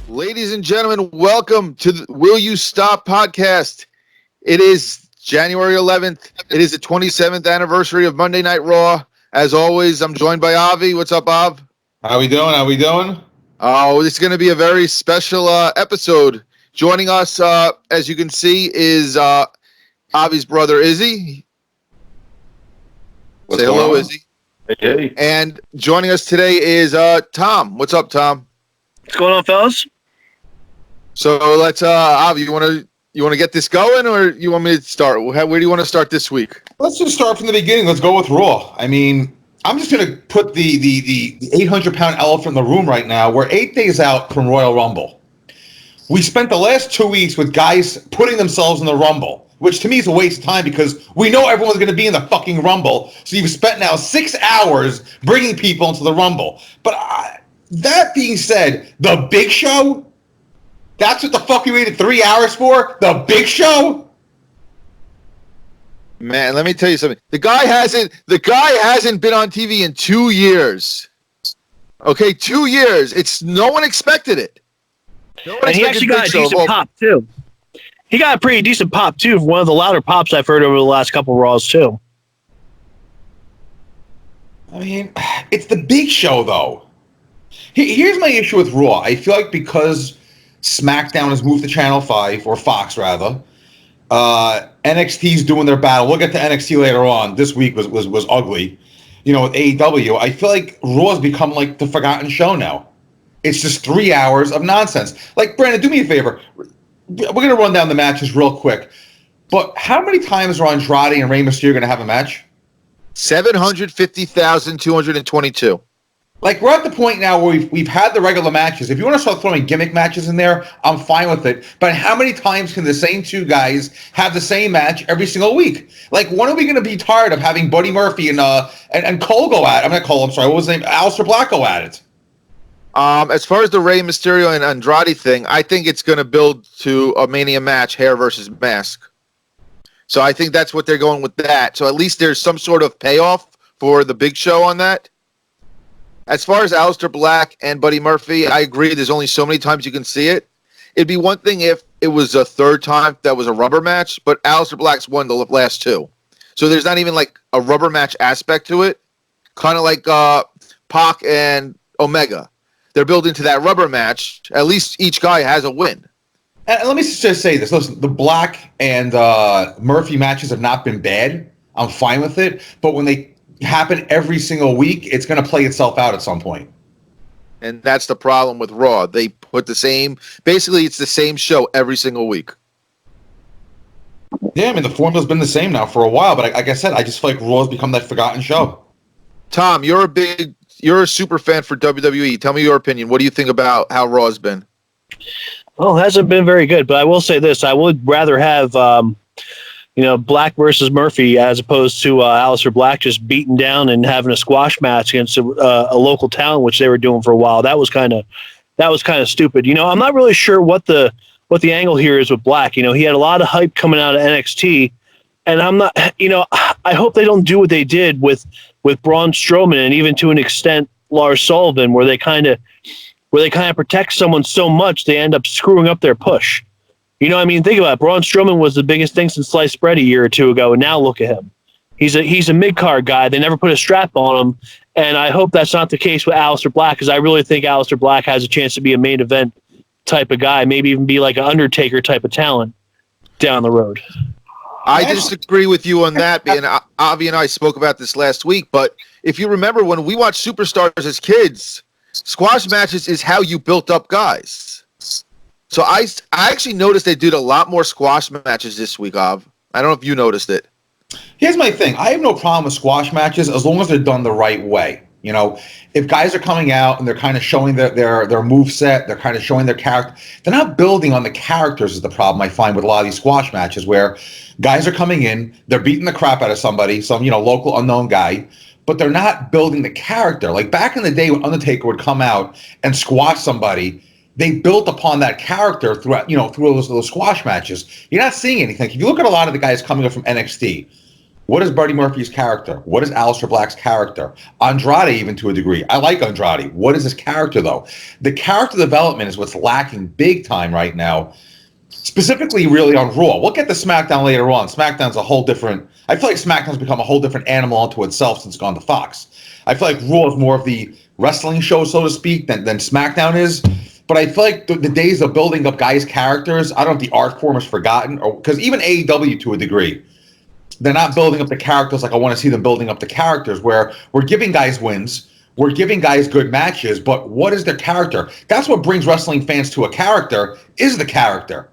Ladies and gentlemen, welcome to the Will You Stop podcast. It is January 11th. It is the 27th anniversary of Monday Night Raw. As always, I'm joined by Avi. What's up, Av? How we doing? Oh, this is going to be a very special episode. Joining us, as you can see, is Avi's brother, Izzy. Say hello, Izzy. Hey. And joining us today is Tom. What's up, Tom? What's going on, fellas? So let's, Avi, you want to get this going, or you want me to start? Where do you want to start this week? Let's just start from the beginning. Let's go with Raw. I mean, I'm just going to put the 800-pound elephant in the room right now. We're 8 days out from Royal Rumble. We spent the last 2 weeks with guys putting themselves in the Rumble, which to me is a waste of time because we know everyone's going to be in the fucking Rumble. So you've spent now 6 hours bringing people into the Rumble. But that being said, the Big Show, that's what the fuck you waited 3 hours for? The Big Show? Man, let me tell you something. The guy hasn't been on TV in 2 years. Okay, 2 years. No one expected it. And he actually got a decent pop too. He got a pretty decent pop too. One of the louder pops I've heard over the last couple of Raws too. I mean, it's the Big Show though. Here's my issue with Raw. I feel like because SmackDown has moved to Channel 5, or Fox rather, NXT's doing their battle. We'll get to NXT later on. This week was ugly. You know, with AEW, I feel like Raw's become like the forgotten show now. It's just 3 hours of nonsense. Like, Brandon, do me a favor. We're going to run down the matches real quick. But how many times are Andrade and Rey Mysterio going to have a match? 750,222. Like, we're at the point now where we've had the regular matches. If you want to start throwing gimmick matches in there, I'm fine with it. But how many times can the same two guys have the same match every single week? Like, when are we going to be tired of having Buddy Murphy and Cole go at it? I'm not Cole, I'm sorry. What was his name? Aleister Black go at it. As far as the Rey Mysterio and Andrade thing, I think it's going to build to a Mania match, hair versus mask. So I think that's what they're going with that. So at least there's some sort of payoff for the Big Show on that. As far as Aleister Black and Buddy Murphy, I agree. There's only so many times you can see it. It'd be one thing if it was a third time that was a rubber match, but Aleister Black's won the last two. So there's not even like a rubber match aspect to it. Kind of like Pac and Omega. They're building to that rubber match. At least each guy has a win. And let me just say this. Listen, the Black and Murphy matches have not been bad. I'm fine with it. But when they happen every single week, it's going to play itself out at some point. And that's the problem with Raw. They put basically it's the same show every single week. Yeah, I mean, the formula's been the same now for a while. But like I said, I just feel like Raw's become that forgotten show. Tom, you're a super fan for WWE. Tell me your opinion. What do you think about how Raw's been? Well, it hasn't been very good, but I will say this. I would rather have, Black versus Murphy as opposed to Aleister Black just beaten down and having a squash match against a local talent, which they were doing for a while. That was kind of stupid. I'm not really sure what the angle here is with Black. He had a lot of hype coming out of NXT, and I'm not, I hope they don't do what they did with Braun Strowman and even to an extent Lars Sullivan, where they kind of protect someone so much they end up screwing up their push. Think about it. Braun Strowman was the biggest thing since sliced bread a year or two ago, and now look at him. He's a mid-card guy. They never put a strap on him, and I hope that's not the case with Aleister Black, because I really think Aleister Black has a chance to be a main event type of guy, maybe even be like an Undertaker type of talent down the road. I disagree with you on that, and Avi and I spoke about this last week, but if you remember when we watched Superstars as kids, squash matches is how you built up guys. So I actually noticed they did a lot more squash matches this week, Av. I don't know if you noticed it. Here's my thing. I have no problem with squash matches as long as they're done the right way. You know, if guys are coming out and they're kind of showing their move set, they're kind of showing their character, they're not building on the characters is the problem I find with a lot of these squash matches where guys are coming in, they're beating the crap out of somebody, some, you know, local unknown guy, but they're not building the character. Like back in the day when Undertaker would come out and squash somebody, they built upon that character throughout, you know, through those squash matches. You're not seeing anything. If you look at a lot of the guys coming up from NXT, what is Buddy Murphy's character? What is Aleister Black's character? Andrade, even to a degree. I like Andrade. What is his character, though? The character development is what's lacking big time right now, specifically really on Raw. We'll get to SmackDown later on. SmackDown's a whole different... I feel like SmackDown's become a whole different animal unto itself since it's gone to Fox. I feel like Raw is more of the wrestling show, so to speak, than SmackDown is. But I feel like the days of building up guys' characters, I don't know if the art form is forgotten, or because even AEW to a degree, they're not building up the characters like I want to see them building up the characters, where we're giving guys wins, we're giving guys good matches, but what is their character? That's what brings wrestling fans to a character, is the character.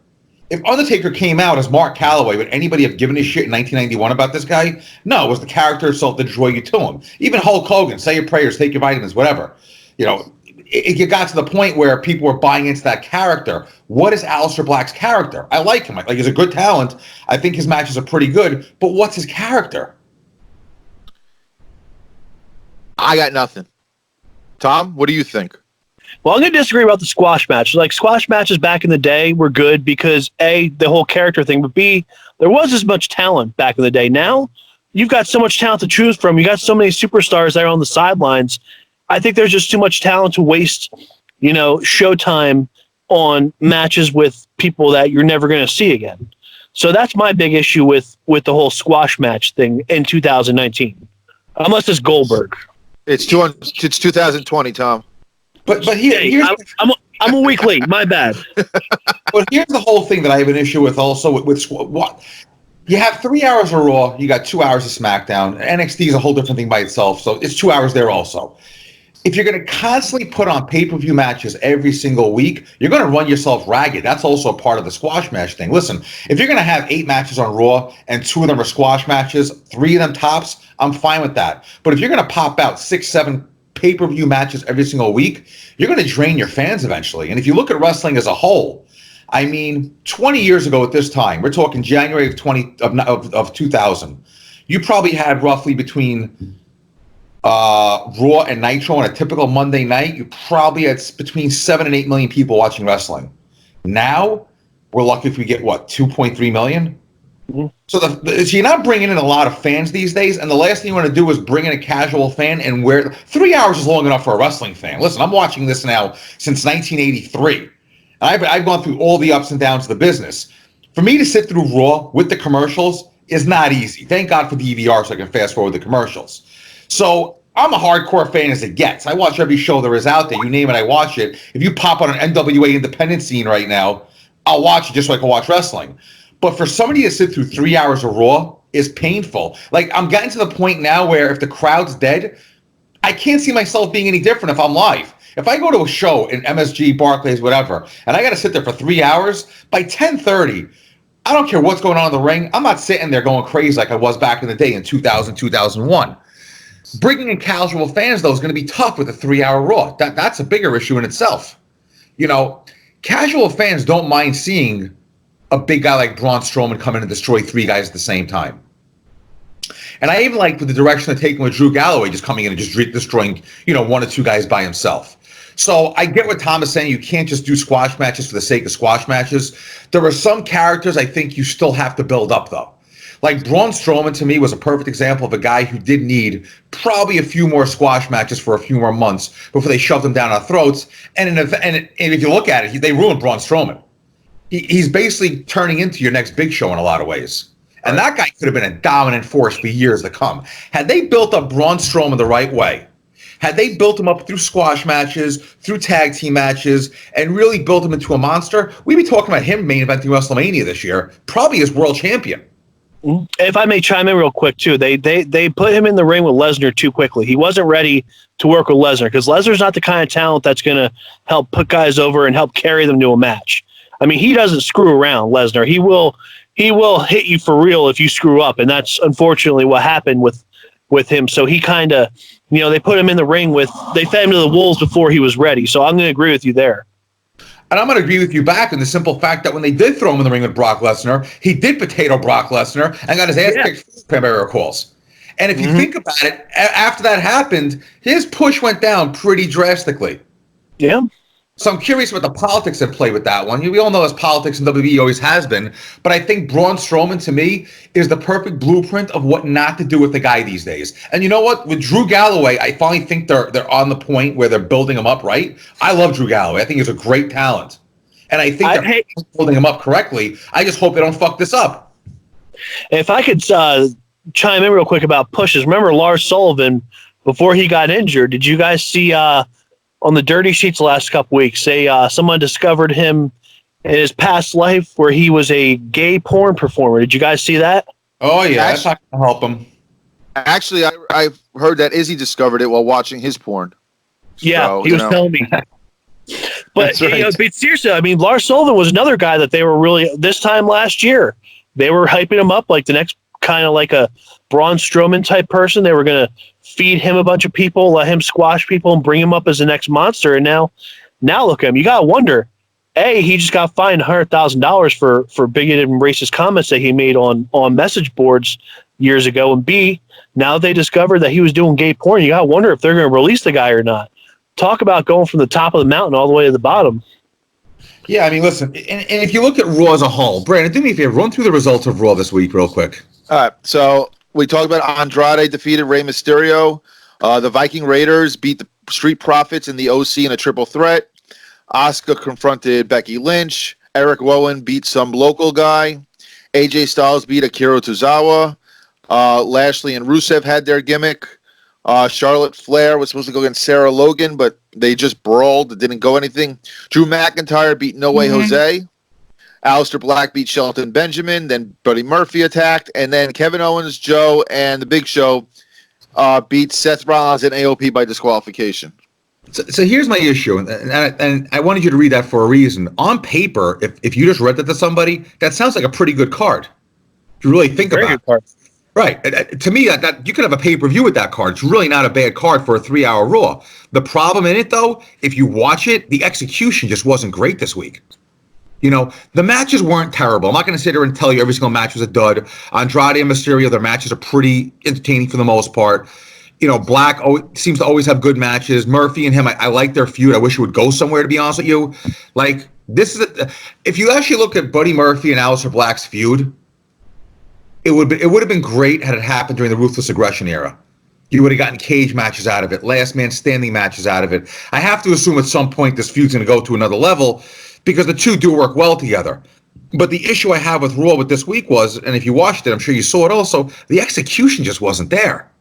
If Undertaker came out as Mark Calloway, would anybody have given a shit in 1991 about this guy? No, it was the character itself that drew you to him. Even Hulk Hogan, say your prayers, take your vitamins, whatever. You know, it got to the point where people were buying into that character. What is Aleister Black's character? I like him. Like, he's a good talent. I think his matches are pretty good. But what's his character? I got nothing. Tom, what do you think? Well, I'm going to disagree about the squash match. Like, squash matches back in the day were good because, A, the whole character thing, but B, there was as much talent back in the day. Now, you've got so much talent to choose from. You got so many superstars that are on the sidelines. I think there's just too much talent to waste, you know, showtime on matches with people that you're never going to see again. So that's my big issue with the whole squash match thing in 2019. Unless it's Goldberg. It's 2020, Tom. But here's I'm a week late. My bad. But here's the whole thing that I have an issue with also with what you have 3 hours of Raw, you got 2 hours of SmackDown. NXT is a whole different thing by itself, so it's 2 hours there also. If you're going to constantly put on pay-per-view matches every single week, you're going to run yourself ragged. That's also a part of the squash match thing. Listen, if you're going to have 8 matches on Raw and 2 of them are squash matches, 3 of them tops, I'm fine with that. But if you're going to pop out 6, 7 pay-per-view matches every single week, you're going to drain your fans eventually. And if you look at wrestling as a whole, I mean, 20 years ago at this time, we're talking January of 2000, you probably had roughly between Raw and Nitro on a typical Monday night, you probably had between 7 and 8 million people watching wrestling. Now, we're lucky if we get, 2.3 million? Mm-hmm. So you're not bringing in a lot of fans these days, and the last thing you want to do is bring in a casual fan and where 3 hours is long enough for a wrestling fan. Listen, I'm watching this now since 1983, and I've gone through all the ups and downs of the business. For me to sit through Raw with the commercials is not easy. Thank God for DVR so I can fast forward the commercials. So I'm a hardcore fan as it gets. I watch every show there is out there. You name it, I watch it. If you pop on an NWA independent scene right now, I'll watch it just so I can watch wrestling. But for somebody to sit through 3 hours of Raw is painful. Like, I'm getting to the point now where if the crowd's dead, I can't see myself being any different if I'm live. If I go to a show in MSG, Barclays, whatever, and I got to sit there for 3 hours, by 10:30, I don't care what's going on in the ring. I'm not sitting there going crazy like I was back in the day in 2000, 2001. Bringing in casual fans, though, is going to be tough with a 3 hour Raw. That's a bigger issue in itself. You know, casual fans don't mind seeing a big guy like Braun Strowman come in and destroy 3 guys at the same time. And I even like the direction they're taking with Drew Galloway just coming in and just destroying, 1 or 2 guys by himself. So I get what Tom is saying. You can't just do squash matches for the sake of squash matches. There are some characters I think you still have to build up, though. Like Braun Strowman, to me, was a perfect example of a guy who did need probably a few more squash matches for a few more months before they shoved him down our throats. And if you look at it, they ruined Braun Strowman. He's basically turning into your next big show in a lot of ways. And that guy could have been a dominant force for years to come. Had they built up Braun Strowman the right way, had they built him up through squash matches, through tag team matches, and really built him into a monster, we'd be talking about him main eventing WrestleMania this year, probably as world champion. If I may chime in real quick, too, they put him in the ring with Lesnar too quickly. He wasn't ready to work with Lesnar because Lesnar's not the kind of talent that's going to help put guys over and help carry them to a match. I mean, he doesn't screw around, Lesnar. He will hit you for real if you screw up, and that's unfortunately what happened with him. So he kind of they put him in the ring they fed him to the wolves before he was ready. So I'm going to agree with you there. And I'm going to agree with you back in the simple fact that when they did throw him in the ring with Brock Lesnar, he did potato Brock Lesnar and got his ass kicked, if memory recalls. And if you think about it, after that happened, his push went down pretty drastically. Yeah. So I'm curious what the politics at play with that one. We all know as politics in WWE always has been, but I think Braun Strowman to me is the perfect blueprint of what not to do with the guy these days. And you know what? With Drew Galloway, I finally think they're on the point where they're building him up right. I love Drew Galloway. I think he's a great talent, and I think they're building him up correctly. I just hope they don't fuck this up. If I could chime in real quick about pushes, remember Lars Sullivan before he got injured? Did you guys see? On the dirty sheets the last couple weeks, someone discovered him in his past life where he was a gay porn performer. Did you guys see that? Oh, yeah. That's not going to help him. Actually, I've heard that Izzy discovered it while watching his porn. Yeah, so, he was telling me. But, right. But seriously, I mean, Lars Sullivan was another guy that they were really, this time last year, they were hyping him up like the next kind of like a Braun Strowman type person. They were going to feed him a bunch of people, let him squash people, and bring him up as the next monster. And now look at him. You got to wonder, A, he just got fined $100,000 for bigoted and racist comments that he made on message boards years ago. And B, now they discovered that he was doing gay porn. You got to wonder if they're going to release the guy or not. Talk about going from the top of the mountain all the way to the bottom. Yeah, I mean, listen, and if you look at Raw as a whole, Brandon, do me a favor, run through the results of Raw this week real quick. All right, so we talked about Andrade defeated Rey Mysterio. The Viking Raiders beat the Street Profits and the OC in a triple threat. Asuka confronted Becky Lynch. Eric Rowan beat some local guy. AJ Styles beat Akira Tozawa. Lashley and Rusev had their gimmick. Charlotte Flair was supposed to go against Sarah Logan, but they just brawled. It didn't go anything. Drew McIntyre beat No Way Jose. Aleister Black beat Shelton Benjamin. Then Buddy Murphy attacked. And then Kevin Owens, Joe, and The Big Show beat Seth Rollins and AOP by disqualification. So here's my issue, and I wanted you to read that for a reason. On paper, if you just read that to somebody, that sounds like a pretty good card. If you really think about it. Right. To me, that you could have a pay-per-view with that card. It's really not a bad card for a 3-hour Raw. The problem in it, though, if you watch it, the execution just wasn't great this week. You know, the matches weren't terrible. I'm not going to sit here and tell you every single match was a dud. Andrade and Mysterio, their matches are pretty entertaining for the most part. You know, Black seems to always have good matches. Murphy and him, I like their feud. I wish it would go somewhere, to be honest with you. Like, this is if you actually look at Buddy Murphy and Aleister Black's feud, it would have been great had it happened during the Ruthless Aggression era. You would have gotten cage matches out of it, last man standing matches out of it. I have to assume at some point this feud's going to go to another level because the two do work well together. But the issue I have with Raw with this week was, and if you watched it, I'm sure you saw it also, the execution just wasn't there.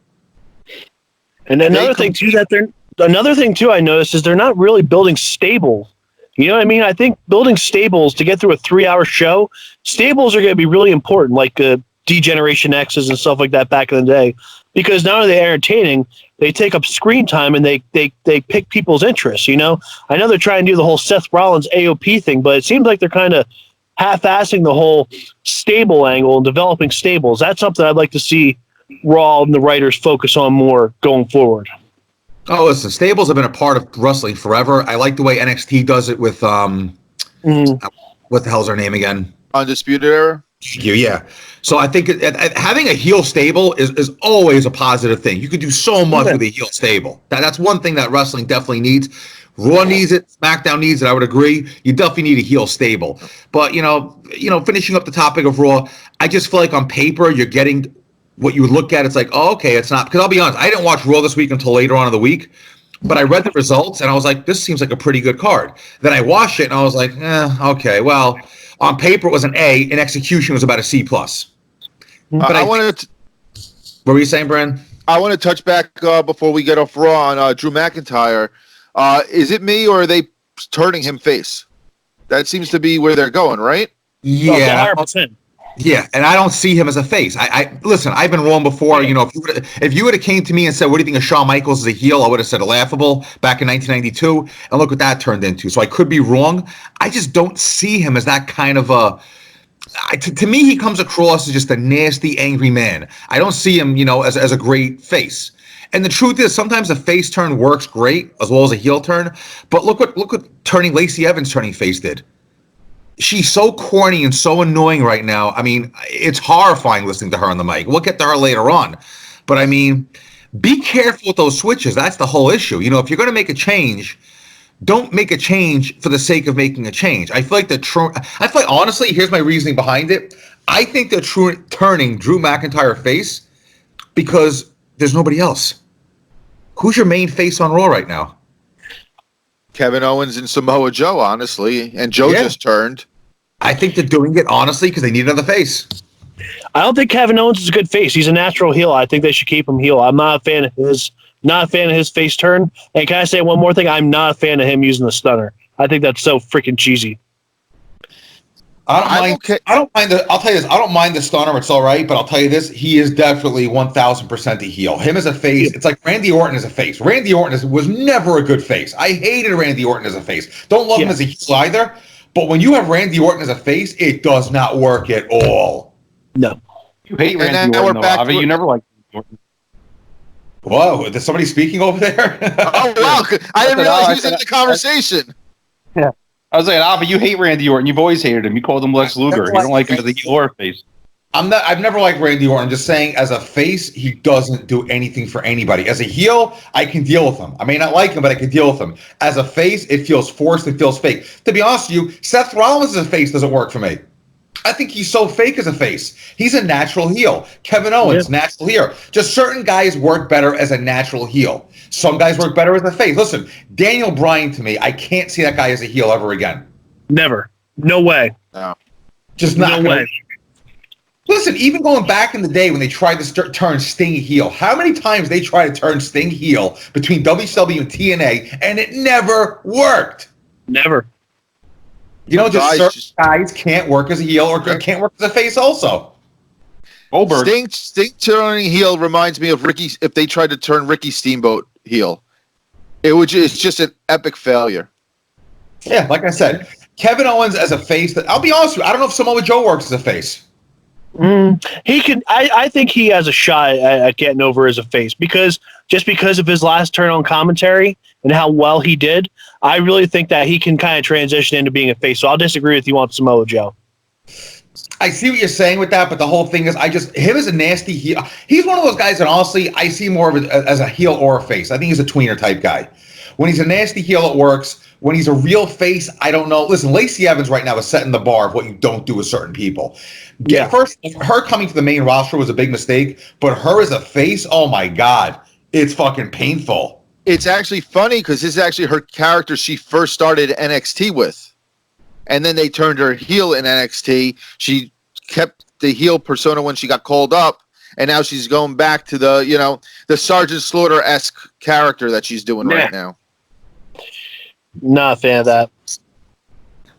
And another thing too I noticed is they're not really building stable. You know what I mean? I think building stables to get through a 3-hour show, stables are going to be really important, like D-Generation X's and stuff like that back in the day, because not only are they entertaining, they take up screen time and they pick people's interests. You know, I know they're trying to do the whole Seth Rollins AOP thing, but it seems like they're kind of half-assing the whole stable angle and developing stables. That's something I'd like to see Raw and the writers focus on more going forward. Oh, listen, stables have been a part of wrestling forever. I like the way NXT does it with what the hell's her name again? Undisputed Era. Yeah. So I think having a heel stable is always a positive thing. You could do so much with a heel stable. That's one thing that wrestling definitely needs. Raw needs it. SmackDown needs it. I would agree. You definitely need a heel stable. But, you know, finishing up the topic of Raw, I just feel like on paper you're getting what you would look at. It's like, oh, okay, it's not. Because I'll be honest, I didn't watch Raw this week until later on in the week. But I read the results and I was like, this seems like a pretty good card. Then I watched it and I was like, okay, well, on paper it was an A. In execution it was about a C+. But what were you saying, Brandon? I want to touch back before we get off Raw on Drew McIntyre. Is it me or are they turning him face? That seems to be where they're going, right? Yeah. 100%. Yeah, and I don't see him as a face. I listen, I've been wrong before. You know, if you would have came to me and said, what do you think of Shawn Michaels as a heel? I would have said laughable back in 1992. And look what that turned into. So I could be wrong. I just don't see him as that kind of a... To me, he comes across as just a nasty, angry man. I don't see him, as a great face. And the truth is, sometimes a face turn works great as well as a heel turn. But look what turning Lacey Evans turning face did. She's so corny and so annoying right now. I mean, it's horrifying listening to her on the mic. We'll get to her later on. But I mean, be careful with those switches. That's the whole issue. You know, if you're going to make a change, don't make a change for the sake of making a change. I feel like honestly, here's my reasoning behind it. I think they're turning Drew McIntyre face because there's nobody else. Who's your main face on Raw right now? Kevin Owens and Samoa Joe, honestly. And Joe just turned. I think they're doing it, honestly, because they need another face. I don't think Kevin Owens is a good face. He's a natural heel. I think they should keep him heel. I'm not a fan of his face turn. And can I say one more thing? I'm not a fan of him using the stunner. I think that's so freaking cheesy. I don't mind I'll tell you this. I don't mind the stunner. It's all right. But I'll tell you this. He is definitely 1,000% a heel. Him as a face. It's like Randy Orton as a face. Randy Orton was never a good face. I hated Randy Orton as a face. Don't love him as a heel either. But when you have Randy Orton as a face, it does not work at all. No. You hate Randy Orton, though, Avi. You never liked Randy Orton. Whoa, is somebody speaking over there? Oh, wow. I didn't realize he was in the conversation. Yeah. I was like, Avi, you hate Randy Orton. You've always hated him. You called him Lex Luger. You don't like him as a heel or a face. I've never liked Randy Orton. I'm just saying, as a face, he doesn't do anything for anybody. As a heel, I can deal with him. I may not like him, but I can deal with him. As a face, it feels forced. It feels fake. To be honest with you, Seth Rollins as a face doesn't work for me. I think he's so fake as a face. He's a natural heel. Kevin Owens, natural heel. Just certain guys work better as a natural heel. Some guys work better as a face. Listen, Daniel Bryan, to me, I can't see that guy as a heel ever again. Never. No way. No. Just not. No way. Listen, even going back in the day when they tried to turn Sting heel, how many times they tried to turn Sting heel between WCW and TNA, and it never worked. Never. You know, just certain guys can't work as a heel or can't work as a face also. Goldberg. Sting turning heel reminds me of Ricky, if they tried to turn Ricky Steamboat heel. It's just an epic failure. Yeah, like I said, Kevin Owens as a face, I'll be honest with you, I don't know if Samoa Joe works as a face. He can. I think he has a shot at getting over as a face because of his last turn on commentary and how well he did. I really think that he can kind of transition into being a face. So I'll disagree with you on Samoa Joe. I see what you're saying with that, but the whole thing is, him as a nasty heel. He's one of those guys that honestly I see more of it as a heel or a face. I think he's a tweener type guy. When he's a nasty heel, it works. When he's a real face, I don't know. Listen, Lacey Evans right now is setting the bar of what you don't do with certain people. Yeah. First, her coming to the main roster was a big mistake, but her as a face, oh my God, it's fucking painful. It's actually funny because this is actually her character she first started NXT with. And then they turned her heel in NXT. She kept the heel persona when she got called up. And now she's going back to the Sergeant Slaughter-esque character that she's doing right now. Not a fan of that.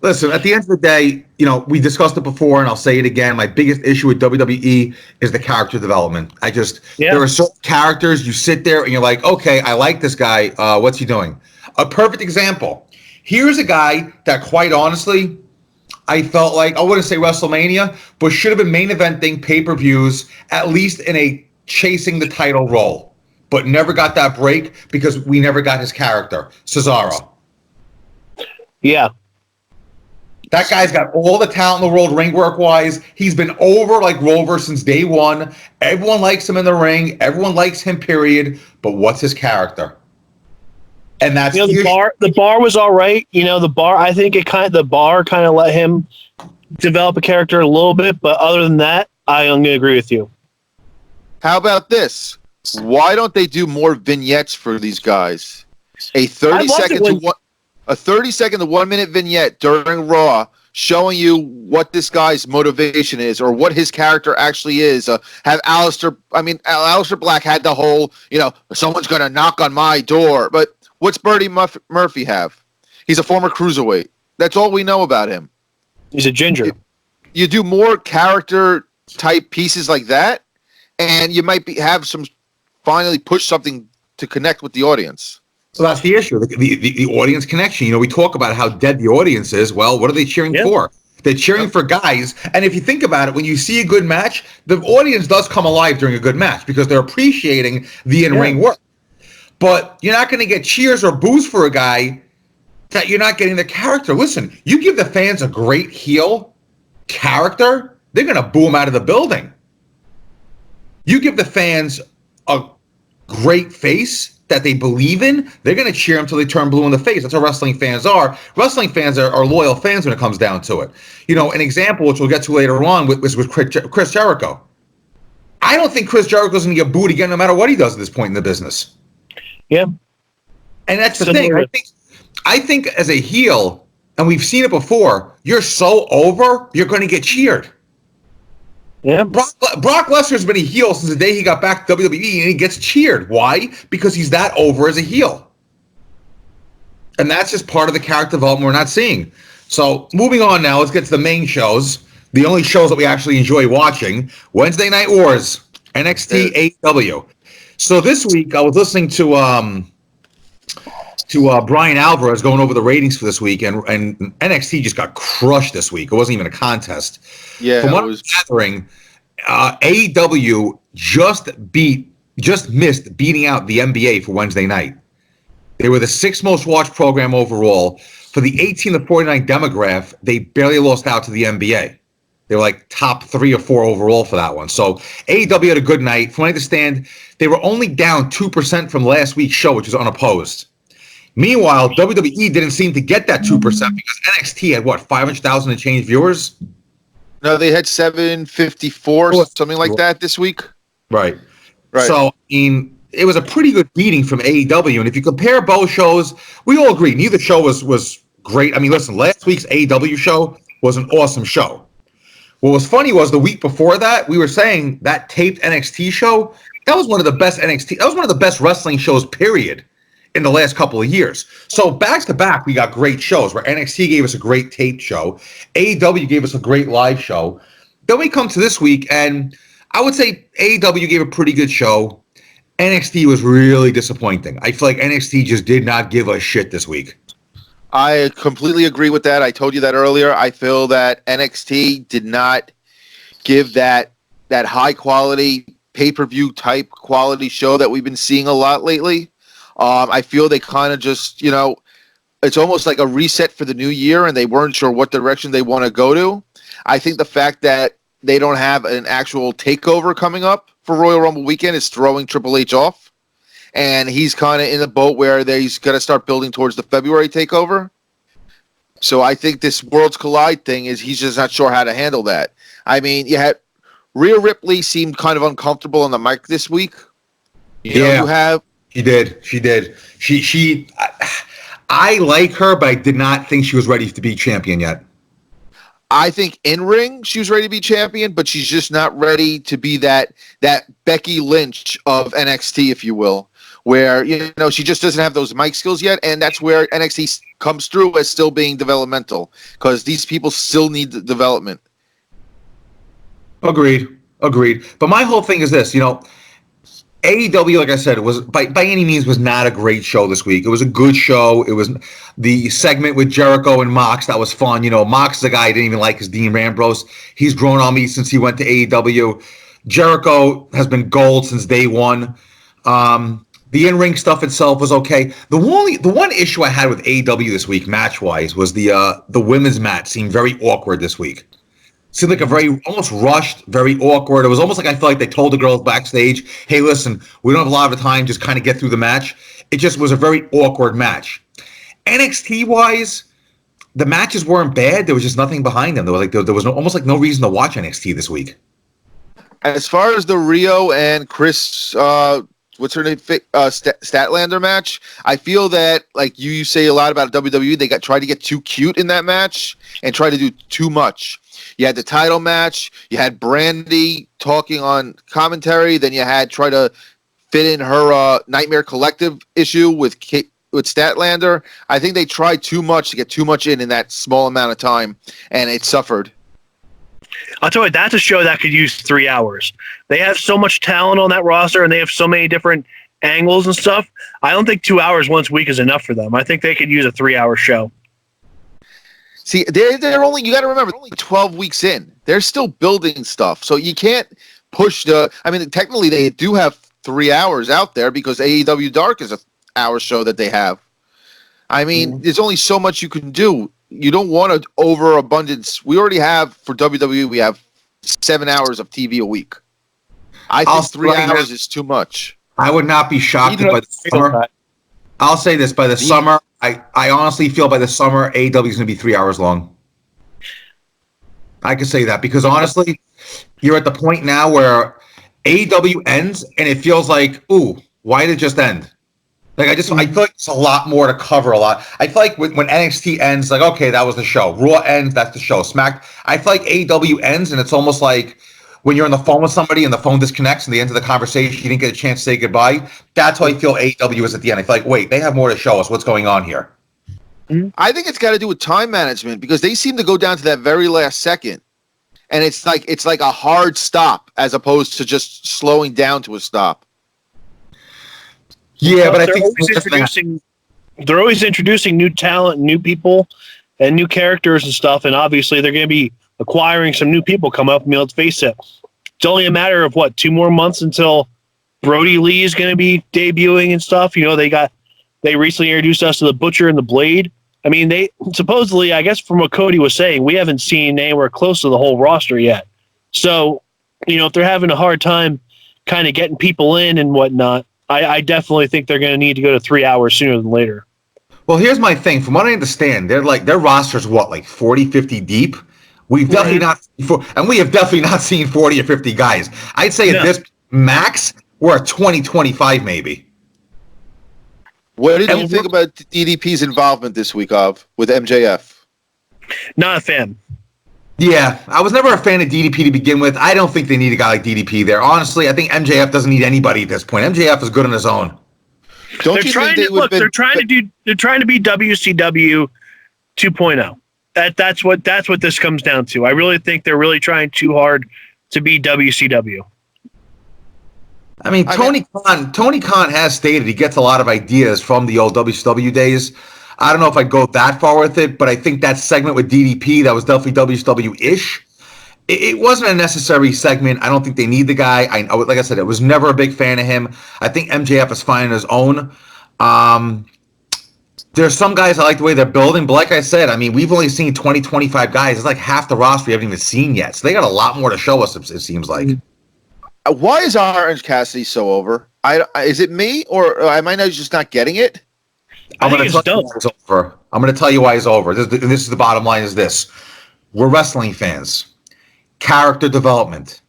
Listen, at the end of the day, we discussed it before, and I'll say it again. My biggest issue with WWE is the character development. There are certain characters, you sit there and you're like, okay, I like this guy. What's he doing? A perfect example. Here's a guy that, quite honestly, I felt like, I wouldn't say WrestleMania, but should have been main eventing pay-per-views, at least in a chasing the title role, but never got that break because we never got his character, Cesaro. Yeah. That guy's got all the talent in the world, ring work wise. He's been over like Rover since day one. Everyone likes him in the ring. Everyone likes him, period. But what's his character? And that's the bar was all right. I think the bar kind of let him develop a character a little bit, but other than that, I'm going to agree with you. How about this? Why don't they do more vignettes for these guys? A 30-second to 1 minute vignette during Raw showing you what this guy's motivation is or what his character actually is. Have Aleister Black had the whole, someone's going to knock on my door. But what's Buddy Murphy have? He's a former cruiserweight. That's all we know about him. He's a ginger. You do more character type pieces like that, and you might finally push something to connect with the audience. So that's the issue, the audience connection. We talk about how dead the audience is. Well, what are they cheering for? They're cheering for guys. And if you think about it, when you see a good match, the audience does come alive during a good match because they're appreciating the in-ring work. But you're not going to get cheers or boos for a guy that you're not getting the character. Listen, you give the fans a great heel character, they're going to boo him out of the building. You give the fans a great face that they believe in, they're going to cheer him until they turn blue in the face. That's how wrestling fans are. Wrestling fans are loyal fans when it comes down to it. You know, an example, which we'll get to later on, was with Chris Jericho. I don't think Chris Jericho's going to get booed again no matter what he does at this point in the business. Yeah. And that's the thing. I think as a heel, and we've seen it before, you're so over, you're going to get cheered. Yeah. Brock Lesnar's been a heel since the day he got back to WWE, and he gets cheered. Why? Because he's that over as a heel. And that's just part of the character development we're not seeing. So moving on now, let's get to the main shows. The only shows that we actually enjoy watching. Wednesday Night Wars, NXT, AEW. So this week I was listening to Brian Alvarez going over the ratings for this week, and NXT just got crushed this week. It wasn't even a contest. Yeah, from what I was gathering, AEW just missed beating out the NBA for Wednesday night. They were the 6th most watched program overall. For the 18 to 49 demographic, they barely lost out to the NBA. They were like top 3 or 4 overall for that one. So AEW had a good night. From what I understand, they were only down 2% from last week's show, which was unopposed. Meanwhile, WWE didn't seem to get that 2% because NXT had, 500,000 and change viewers? No, they had 754, something like that this week. Right. So, I mean, it was a pretty good beating from AEW. And if you compare both shows, we all agree neither show was great. I mean, listen, last week's AEW show was an awesome show. What was funny was the week before that, we were saying that taped NXT show, that was one of the best NXT, that was one of the best wrestling shows, period, in the last couple of years. So back to back, we got great shows where NXT gave us a great taped show. AEW gave us a great live show. Then we come to this week, and I would say AEW gave a pretty good show. NXT was really disappointing. I feel like NXT just did not give a shit this week. I completely agree with that. I told you that earlier. I feel that NXT did not give that high quality pay-per-view type quality show that we've been seeing a lot lately. I feel they kind of just, it's almost like a reset for the new year, and they weren't sure what direction they want to go to. I think the fact that they don't have an actual takeover coming up for Royal Rumble weekend is throwing Triple H off. And he's kind of in the boat where he's going to start building towards the February takeover. So I think this Worlds Collide thing is he's just not sure how to handle that. I mean, you had Rhea Ripley seemed kind of uncomfortable on the mic this week. She did. I like her, but I did not think she was ready to be champion yet. I think in ring she was ready to be champion, but she's just not ready to be that Becky Lynch of NXT, if you will, where she just doesn't have those mic skills yet, and that's where NXT comes through as still being developmental because these people still need the development. Agreed. But my whole thing is this, AEW, like I said, it was by any means was not a great show this week. It was a good show. It was the segment with Jericho and Mox that was fun. Mox is a guy I didn't even like, is Dean Ambrose. He's grown on me since he went to AEW. Jericho has been gold since day one. The in-ring stuff itself was okay. The one issue I had with AEW this week, match-wise, was the women's match seemed very awkward this week. Seemed like a very almost rushed, very awkward. It was almost like I felt like they told the girls backstage, hey, listen, we don't have a lot of time, just kind of get through the match. It just was a very awkward match. NXT-wise, the matches weren't bad. There was just nothing behind them. There was almost like no reason to watch NXT this week. As far as the Rio and Chris, what's her name, Statlander match, I feel that, like you say a lot about WWE, they tried to get too cute in that match and tried to do too much. You had the title match, you had Brandy talking on commentary, then you had try to fit in her Nightmare Collective issue with Statlander. I think they tried too much to get too much in that small amount of time, and it suffered. I'll tell you, that's a show that could use 3 hours. They have so much talent on that roster, and they have so many different angles and stuff. I don't think 2 hours once a week is enough for them. I think they could use a 3 hour show. See, they're only, you got to remember, they're only 12 weeks in. They're still building stuff. So you can't push I mean, technically they do have 3 hours out there because AEW Dark is a hour show that they have. I mean, there's only so much you can do. You don't want an overabundance. We already have, for WWE, we have 7 hours of TV a week. I think 3 hours is too much. I would not be shocked if by the summer. I'll say this, by the summer, I honestly feel by the summer, AEW is going to be 3 hours long. I can say that because honestly, you're at the point now where AEW ends and it feels like, ooh, why did it just end? Like I feel like it's a lot more to cover. A lot. I feel like when NXT ends, like okay, that was the show. Raw ends, that's the show. I feel like AEW ends, and it's almost like when you're on the phone with somebody and the phone disconnects and the end of the conversation, you didn't get a chance to say goodbye. That's how I feel AEW is at the end. I feel like, wait, they have more to show us. What's going on here? I think it's got to do with time management because they seem to go down to that very last second, and it's like a hard stop as opposed to just slowing down to a stop. Yeah, but I they're think they're always introducing new talent, new people, and new characters and stuff. And obviously, they're going to be acquiring some new people coming up. I mean, let's face it, it's only a matter of 2 more months until Brody Lee is going to be debuting and stuff. You know, they recently introduced us to the Butcher and the Blade. I mean, they supposedly, I guess, from what Cody was saying, we haven't seen anywhere close to the whole roster yet. So, you know, if they're having a hard time kind of getting people in and whatnot, I definitely think they're going to need to go to 3 hours sooner than later. Well, here's my thing. From what I understand, their roster's 40, 50 deep. We've definitely we have definitely not seen 40 or 50 guys. I'd say at this max, we're at 20, 25 maybe. What did you think about DDP's involvement this week with MJF? Not a fan. Yeah, I was never a fan of DDP to begin with. I don't think they need a guy like DDP there. Honestly, I think MJF doesn't need anybody at this point. MJF is good on his own. They're trying to be WCW 2.0. That's what this comes down to. I really think they're really trying too hard to be WCW. I mean, Tony Khan has stated he gets a lot of ideas from the old WCW days. I don't know if I'd go that far with it, but I think that segment with DDP, that was definitely WCW-ish. It wasn't a necessary segment. I don't think they need the guy. Like I said, I was never a big fan of him. I think MJF is fine on his own. There's some guys I like the way they're building, but like I said, I mean, we've only seen 20, 25 guys. It's like half the roster we haven't even seen yet. So they got a lot more to show us, it seems like. Why is Orange Cassidy so over? Is it me, or am I just not getting it? I'm going to tell you why he's over. I'm going to tell you why he's over. This is the bottom line is this. We're wrestling fans. Character development.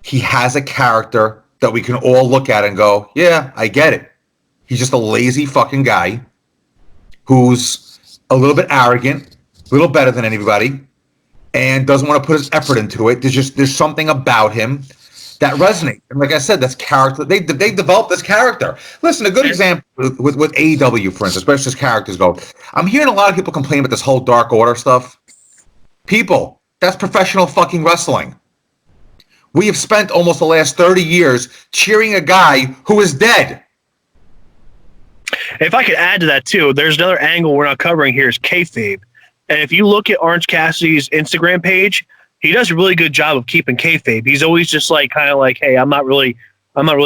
He has a character that we can all look at and go, yeah, I get it. He's just a lazy fucking guy who's a little bit arrogant, a little better than anybody, and doesn't want to put his effort into it. There's something about him that resonates. And like I said, that's character. They developed this character. Listen, a good example with AEW, for instance, especially as characters go. I'm hearing a lot of people complain about this whole Dark Order stuff. People, that's professional fucking wrestling. We have spent almost the last 30 years cheering a guy who is dead. If I could add to that too, there's another angle we're not covering here is kayfabe. And if you look at Orange Cassidy's Instagram page, he does a really good job of keeping kayfabe. He's always just kind of like, hey, I'm not really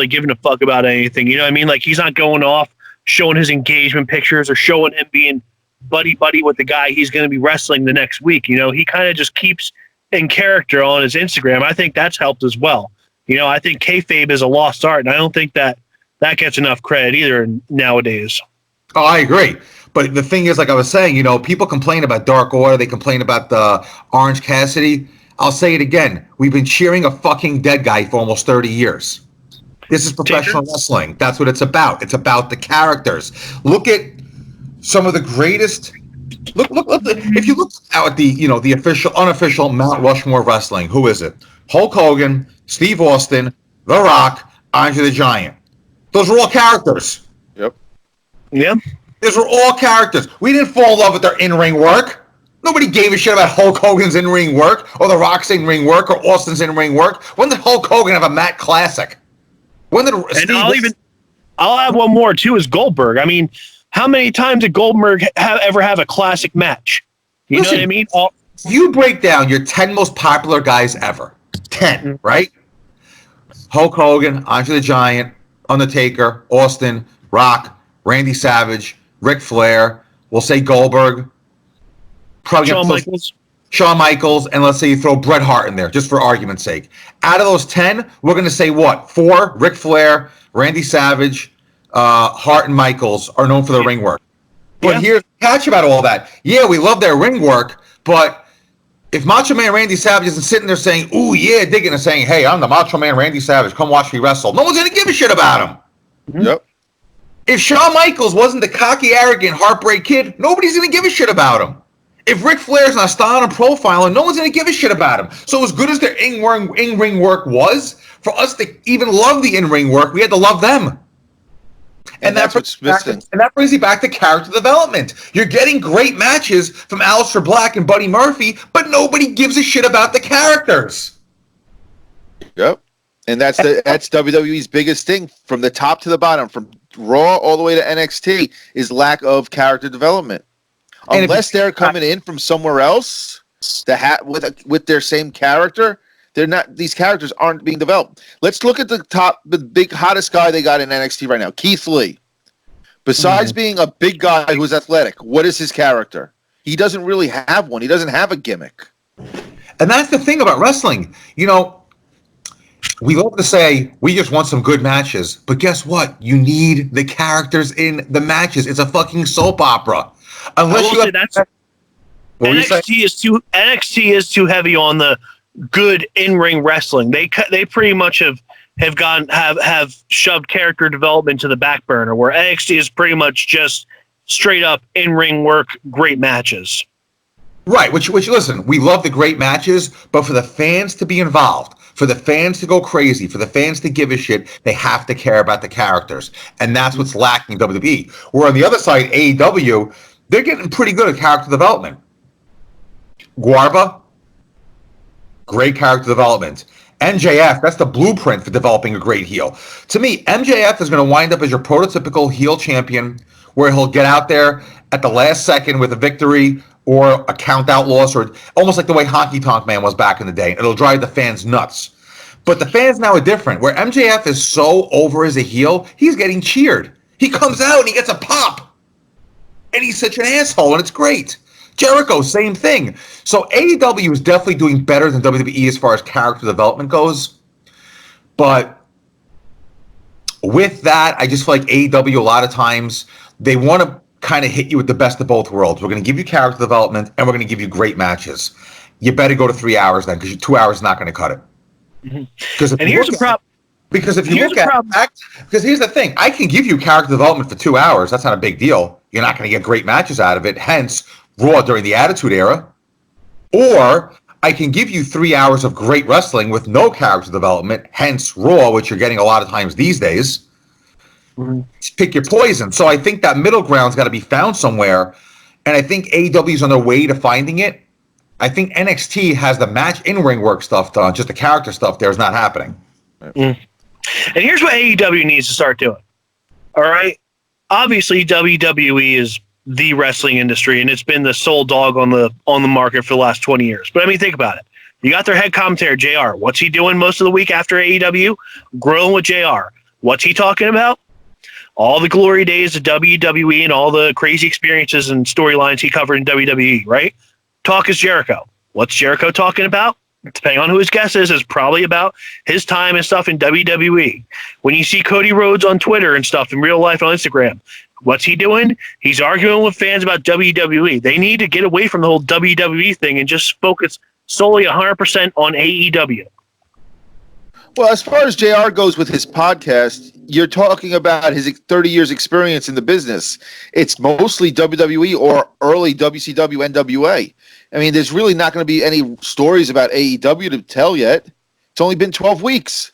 giving a fuck about anything. You know what I mean? Like he's not going off showing his engagement pictures or showing him being buddy with the guy he's going to be wrestling the next week. You know, he kind of just keeps in character on his Instagram. I think that's helped as well. You know, I think kayfabe is a lost art, and I don't think that gets enough credit either nowadays. Oh, I agree. But the thing is, like I was saying, you know, people complain about Dark Order. They complain about the Orange Cassidy. I'll say it again. We've been cheering a fucking dead guy for almost 30 years. This is professional wrestling. That's what it's about. It's about the characters. Look at some of the greatest. Look. If you look out at the official, unofficial Mount Rushmore of wrestling, who is it? Hulk Hogan, Steve Austin, The Rock, Andre the Giant. Those are all characters. Yep. Yeah. Those were all characters. We didn't fall in love with their in-ring work. Nobody gave a shit about Hulk Hogan's in-ring work or The Rock's in-ring work or Austin's in-ring work. When did Hulk Hogan have a Matt Classic? When did I'll add one more too is Goldberg. I mean, how many times did Goldberg ever have a classic match? You know what I mean? If you break down your 10 most popular guys ever, 10, right? Hulk Hogan, Andre the Giant, Undertaker, Austin, Rock, Randy Savage, Ric Flair, we'll say Goldberg, probably Shawn Michaels, and let's say you throw Bret Hart in there, just for argument's sake. Out of those 10, we're going to say what? 4, Ric Flair, Randy Savage, Hart, and Michaels are known for their ring work. But here's the catch about all that. Yeah, we love their ring work, but if Macho Man Randy Savage isn't sitting there saying, ooh, yeah, digging and saying, hey, I'm the Macho Man Randy Savage, come watch me wrestle, no one's going to give a shit about him. Yep. If Shawn Michaels wasn't the cocky, arrogant, heartbreak kid, nobody's going to give a shit about him. If Ric Flair's not styling and profiling, no one's going to give a shit about him. So as good as their in-ring work was, for us to even love the in-ring work, we had to love them. And that's what's missing. And that brings you back to character development. You're getting great matches from Aleister Black and Buddy Murphy, but nobody gives a shit about the characters. Yep. And that's WWE's biggest thing from the top to the bottom, from Raw all the way to NXT, is lack of character development. Unless they're coming in from somewhere else with their same character, they're not. These characters aren't being developed. Let's look at the big hottest guy they got in NXT right now, Keith Lee. Besides being a big guy who's athletic, what is his character? He doesn't really have one. He doesn't have a gimmick. And that's the thing about wrestling. You know, we love to say we just want some good matches, but guess what? You need the characters in the matches. It's a fucking soap opera. Unless you NXT is too heavy on the good in-ring wrestling. They pretty much have shoved character development to the back burner, where NXT is pretty much just straight up in-ring work, great matches. Right, which listen, we love the great matches, but for the fans to be involved, for the fans to go crazy, for the fans to give a shit, they have to care about the characters. And that's what's lacking in WWE. Where on the other side, AEW, they're getting pretty good at character development. Guarba, great character development. MJF, that's the blueprint for developing a great heel. To me, MJF is going to wind up as your prototypical heel champion, where he'll get out there at the last second with a victory or a count-out loss, or almost like the way Honky Tonk Man was back in the day. It'll drive the fans nuts. But the fans now are different. Where MJF is so over as a heel, he's getting cheered. He comes out and he gets a pop. And he's such an asshole, and it's great. Jericho, same thing. So AEW is definitely doing better than WWE as far as character development goes. But with that, I just feel like AEW a lot of times, they want to kind of hit you with the best of both worlds. We're going to give you character development, and we're going to give you great matches. You better go to 3 hours then, because 2 hours is not going to cut it. And here's the problem. Because if you look at because here's the thing, I can give you character development for 2 hours. That's not a big deal. You're not going to get great matches out of it. Hence, Raw during the Attitude Era. Or I can give you 3 hours of great wrestling with no character development. Hence, Raw, which you're getting a lot of times these days. Pick your poison. So I think that middle ground's got to be found somewhere. And I think AEW's on their way to finding it. I think NXT has the match in-ring work stuff done. Just the character stuff there is not happening. And here's what AEW needs to start doing. All right? Obviously, WWE is the wrestling industry, and it's been the sole dog on the market for the last 20 years. But I mean, think about it. You got their head commentator, JR. What's he doing most of the week after AEW? Grilling with JR. What's he talking about? All the glory days of WWE and all the crazy experiences and storylines he covered in WWE, right? Talk is Jericho. What's Jericho talking about? Depending on who his guest is probably about his time and stuff in WWE. When you see Cody Rhodes on Twitter and stuff in real life on Instagram, what's he doing? He's arguing with fans about WWE. They need to get away from the whole WWE thing and just focus solely 100% on AEW. Well, as far as JR goes with his podcast, you're talking about his 30 years experience in the business. It's mostly WWE or early WCW, NWA. I mean, there's really not going to be any stories about AEW to tell yet. It's only been 12 weeks.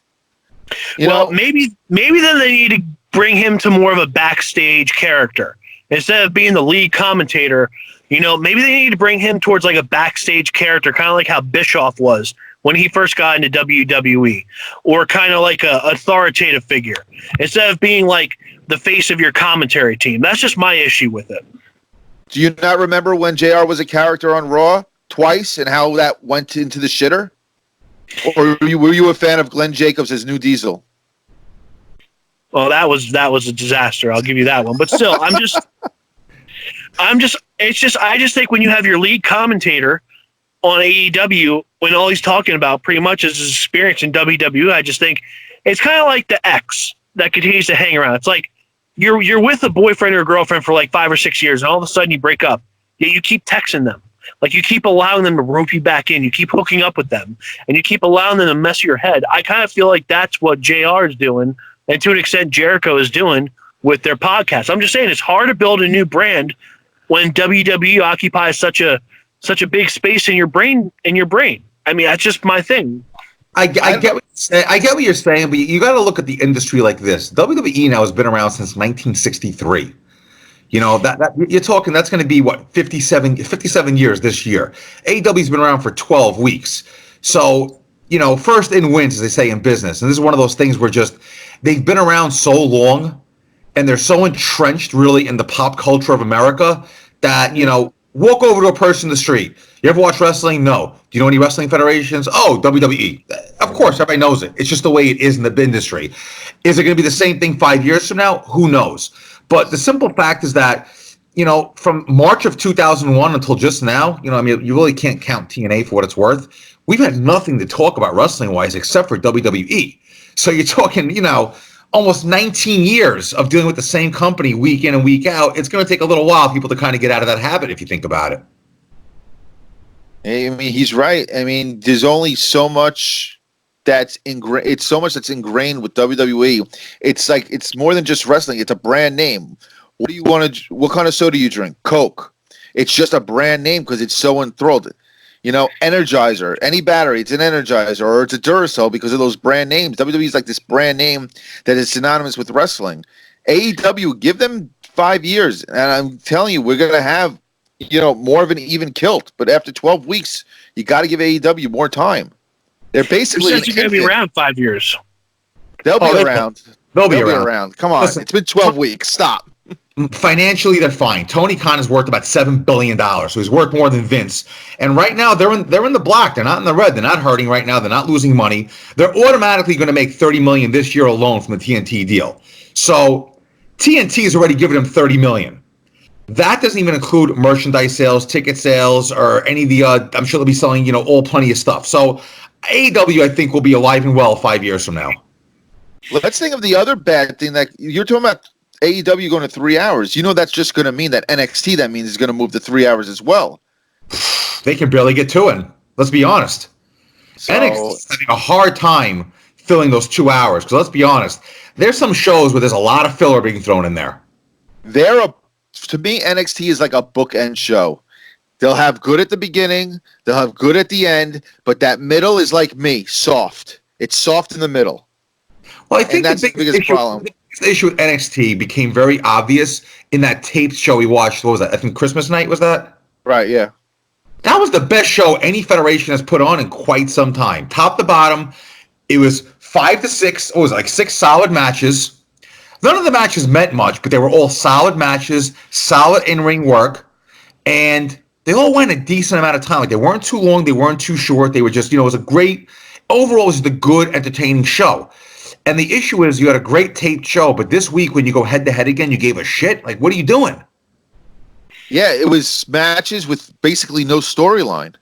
You know? Maybe then they need to bring him to more of a backstage character. Instead of being the lead commentator, maybe they need to bring him towards like a backstage character, kind of like how Bischoff was when he first got into WWE, or kind of like a authoritative figure, instead of being like the face of your commentary team. That's just my issue with it. Do you not remember when JR was a character on Raw twice and how that went into the shitter? Or were you a fan of Glenn Jacobs as New Diesel? Well, that was a disaster. I'll give you that one. But still, I just think when you have your lead commentator on AEW, when all he's talking about pretty much is his experience in WWE, I just think it's kind of like the ex that continues to hang around. It's like you're with a boyfriend or a girlfriend for like 5 or 6 years, and all of a sudden you break up. Yeah, you keep texting them. Like, you keep allowing them to rope you back in. You keep hooking up with them, and you keep allowing them to mess your head. I kind of feel like that's what JR is doing, and to an extent Jericho is doing with their podcast. I'm just saying it's hard to build a new brand when WWE occupies such a big space in your brain. I mean, that's just my thing. I get what you're saying, but you got to look at the industry like this. WWE now has been around since 1963. You know, that you're talking, that's going to be what, 57 years this year. AEW's been around for 12 weeks. So, you know, first in wins, as they say in business. And this is one of those things where just they've been around so long and they're so entrenched really in the pop culture of America that, you know, walk over to a person in the street. You ever watch wrestling? No. Do you know any wrestling federations? Oh, WWE. Of course, everybody knows it. It's just the way it is in the industry. Is it going to be the same thing 5 years from now? Who knows? But the simple fact is that, you know, from March of 2001 until just now, you know, I mean, you really can't count TNA for what it's worth. We've had nothing to talk about wrestling-wise except for WWE. So you're talking, you know, almost 19 years of dealing with the same company week in and week out. It's going to take a little while for people to kind of get out of that habit if you think about it. I mean, he's right. I mean, there's only so much that's ingrained. It's so much that's ingrained with WWE. It's like, it's more than just wrestling. It's a brand name. What do you want to? What kind of soda do you drink? Coke. It's just a brand name because it's so enthralled. You know, Energizer, any battery, it's an Energizer, or it's a Duracell because of those brand names. WWE is like this brand name that is synonymous with wrestling. AEW, give them 5 years, and I'm telling you, we're gonna have, you know, more of an even kilt. But after 12 weeks, you got to give AEW more time. They're basically Who says you're going to be around 5 years? They'll be around. They'll be around. Come on, Listen, it's been 12 weeks. Stop. Financially, they're fine. Tony Khan is worth about $7 billion, so he's worth more than Vince. And right now, they're in the black. They're not in the red. They're not hurting right now. They're not losing money. They're automatically going to make $30 million this year alone from the TNT deal. So TNT has already given them $30 million. That doesn't even include merchandise sales, ticket sales, or any of the. I'm sure they'll be selling, you know, all plenty of stuff. So AEW, I think, will be alive and well 5 years from now. Let's think of the other bad thing that you're talking about. AEW going to 3 hours. You know, that's just going to mean that NXT, that means, is going to move to 3 hours as well. They can barely get to it. Let's be honest. So, NXT is having a hard time filling those 2 hours. Because let's be honest, there's some shows where there's a lot of filler being thrown in there. To me, NXT is like a bookend show. They'll have good at the beginning, they'll have good at the end, but that middle is like me, soft. It's soft in the middle. Well, I think that's the biggest problem. The issue with NXT became very obvious in that taped show we watched. What was that? I think Christmas night, was that? Right, yeah. That was the best show any federation has put on in quite some time. Top to bottom, it was 5 to 6. What was it, like 6 solid matches? None of the matches meant much, but they were all solid matches, solid in-ring work, and they all went a decent amount of time. Like, they weren't too long, they weren't too short. They were just, you know, it was a great, overall, it was a good, entertaining show. And the issue is, you had a great taped show, but this week when you go head-to-head again, you gave a shit? Like, what are you doing? Yeah, it was matches with basically no storyline.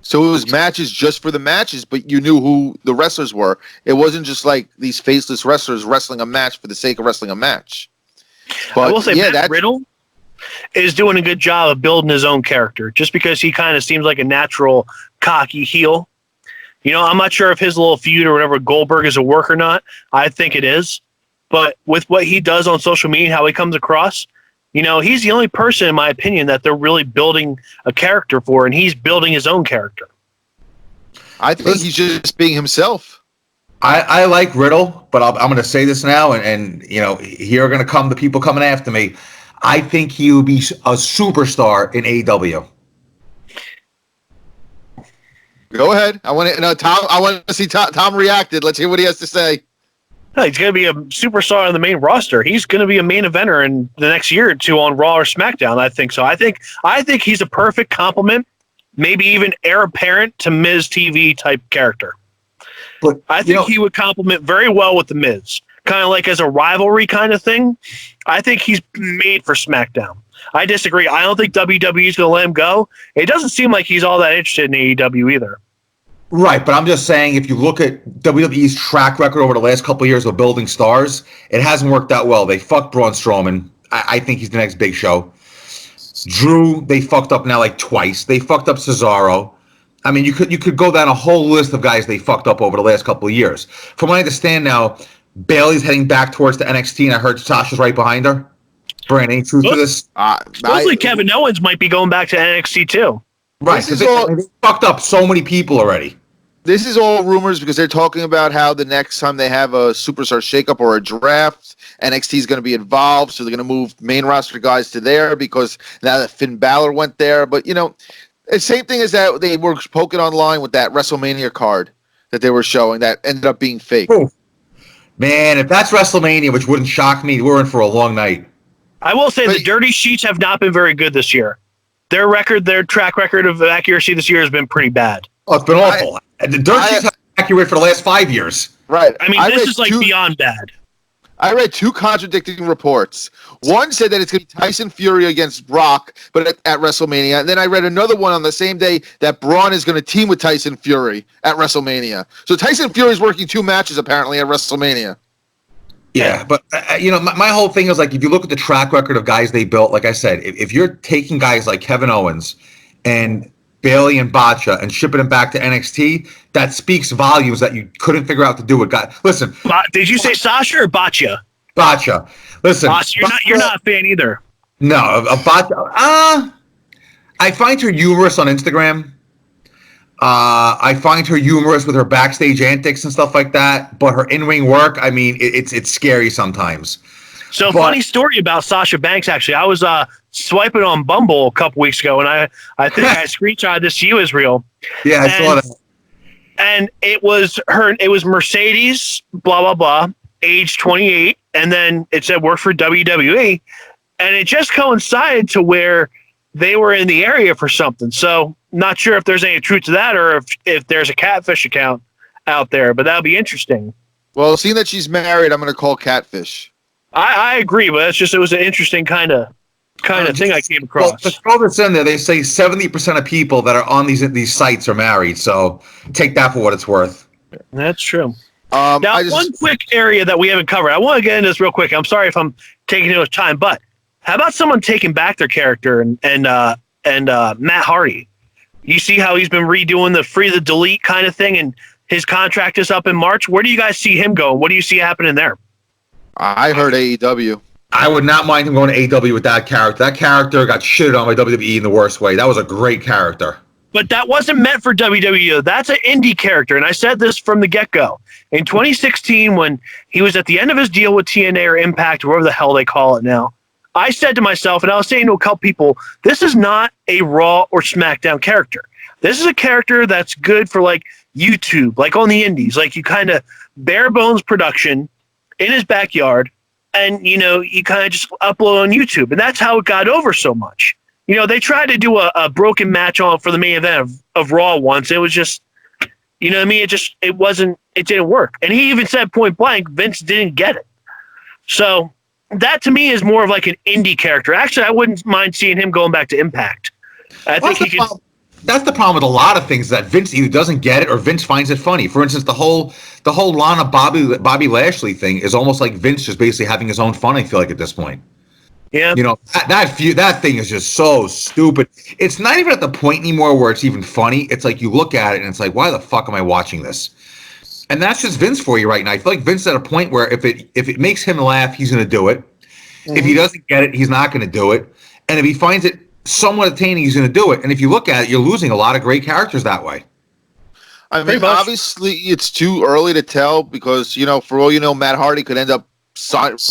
So it was matches just for the matches, but you knew who the wrestlers were. It wasn't just like these faceless wrestlers wrestling a match for the sake of wrestling a match. But I will say, yeah, Matt Riddle is doing a good job of building his own character, just because he kind of seems like a natural cocky heel. You know, I'm not sure if his little feud or whatever Goldberg is a work or not. I think it is. But with what he does on social media, how he comes across, you know, he's the only person, in my opinion, that they're really building a character for, and he's building his own character. I think he's just being himself. I like Riddle, but I'm going to say this now, and you know, here are going to come the people coming after me. I think he will be a superstar in AEW. Go ahead. I want to Tom. I want to see Tom reacted. Let's hear what he has to say. No, he's going to be a superstar on the main roster. He's going to be a main eventer in the next year or two on Raw or SmackDown. I think so. I think he's a perfect complement, maybe even heir apparent to Miz TV type character. But I think he would complement very well with the Miz, kind of like as a rivalry kind of thing. I think he's made for SmackDown. I disagree. I don't think WWE is going to let him go. It doesn't seem like he's all that interested in AEW either. Right, but I'm just saying, if you look at WWE's track record over the last couple of years of building stars, it hasn't worked out well. They fucked Braun Strowman. I think he's the next big show. Drew, they fucked up now like twice. They fucked up Cesaro. I mean, you could go down a whole list of guys they fucked up over the last couple of years. From what I understand now, Bayley's heading back towards the NXT, and I heard Sasha's right behind her. Brian, any truth to this? Supposedly Kevin Owens might be going back to NXT too. Right, because they fucked up so many people already. This is all rumors because they're talking about how the next time they have a superstar shakeup or a draft, NXT is going to be involved, so they're going to move main roster guys to there because now that Finn Balor went there. But, you know, the same thing as that they were poking online with that WrestleMania card that they were showing that ended up being fake. Ooh. Man, if that's WrestleMania, which wouldn't shock me, we're in for a long night. I will say the Dirty Sheets have not been very good this year. Their track record of accuracy this year has been pretty bad. Oh, it's been awful. The Dirt Sheets have been accurate for the last 5 years. Right. I mean, this is like beyond bad. I read two contradicting reports. One said that it's going to be Tyson Fury against Brock, but at WrestleMania. And then I read another one on the same day that Braun is going to team with Tyson Fury at WrestleMania. So Tyson Fury is working 2 matches apparently at WrestleMania. Yeah, but you know, my whole thing is like, if you look at the track record of guys they built, like I said, if you're taking guys like Kevin Owens and Bayley and Botcha and shipping them back to NXT, that speaks volumes that you couldn't figure out to do with guys. Listen, did you say Sasha or Botcha? Botcha. Listen, you're not a fan either. No, a Botcha. I find her humorous on Instagram. I find her humorous with her backstage antics and stuff like that. But her in-ring work, I mean, it's scary sometimes. So funny story about Sasha Banks. Actually, I was swiping on Bumble a couple weeks ago, and I think I screenshotted this to you, Israel. Yeah, I saw that. And it was her. It was Mercedes, blah blah blah, age 28, and then it said work for WWE, and it just coincided to where they were in the area for something. So not sure if there's any truth to that, or if there's a catfish account out there, but that'll be interesting. Well, seeing that she's married, I'm going to call catfish. I agree, but it was an interesting kind of thing I came across. Well, to throw this in there, they say 70% of people that are on these sites are married. So take that for what it's worth. That's true. Now, one quick area that we haven't covered. I want to get into this real quick. I'm sorry if I'm taking too much time, but how about someone taking back their character and Matt Hardy? You see how he's been redoing the free the delete kind of thing, and his contract is up in March. Where do you guys see him going? What do you see happening there? I heard AEW. I would not mind him going to AEW with that character. That character got shitted on by WWE in the worst way. That was a great character. But that wasn't meant for WWE. That's an indie character, and I said this from the get-go. In 2016, when he was at the end of his deal with TNA or Impact, or whatever the hell they call it now, I said to myself, and I was saying to a couple people, this is not a Raw or SmackDown character. This is a character that's good for like YouTube, like on the indies. Like you kind of bare bones production in his backyard, and you kind of just upload on YouTube, and that's how it got over so much. They tried to do a broken match for the main event of Raw once. It was just, what I mean? It didn't work. And he even said point blank, Vince didn't get it. So that to me is more of like an indie character. Actually, I wouldn't mind seeing him going back to Impact. I think he could. That's the problem with a lot of things, that Vince either doesn't get it or Vince finds it funny. For instance, the whole Lana Bobby Lashley thing is almost like Vince just basically having his own fun, I feel like, at this point. Yeah. That thing is just so stupid. It's not even at the point anymore where it's even funny. It's like you look at it and it's like, why the fuck am I watching this? And that's just Vince for you right now. I feel like Vince is at a point where if it makes him laugh, he's going to do it. Mm-hmm. If he doesn't get it, he's not going to do it. And if he finds it somewhat entertaining, he's going to do it. And if you look at it, you're losing a lot of great characters that way. I mean, obviously, it's too early to tell because, for all Matt Hardy could end up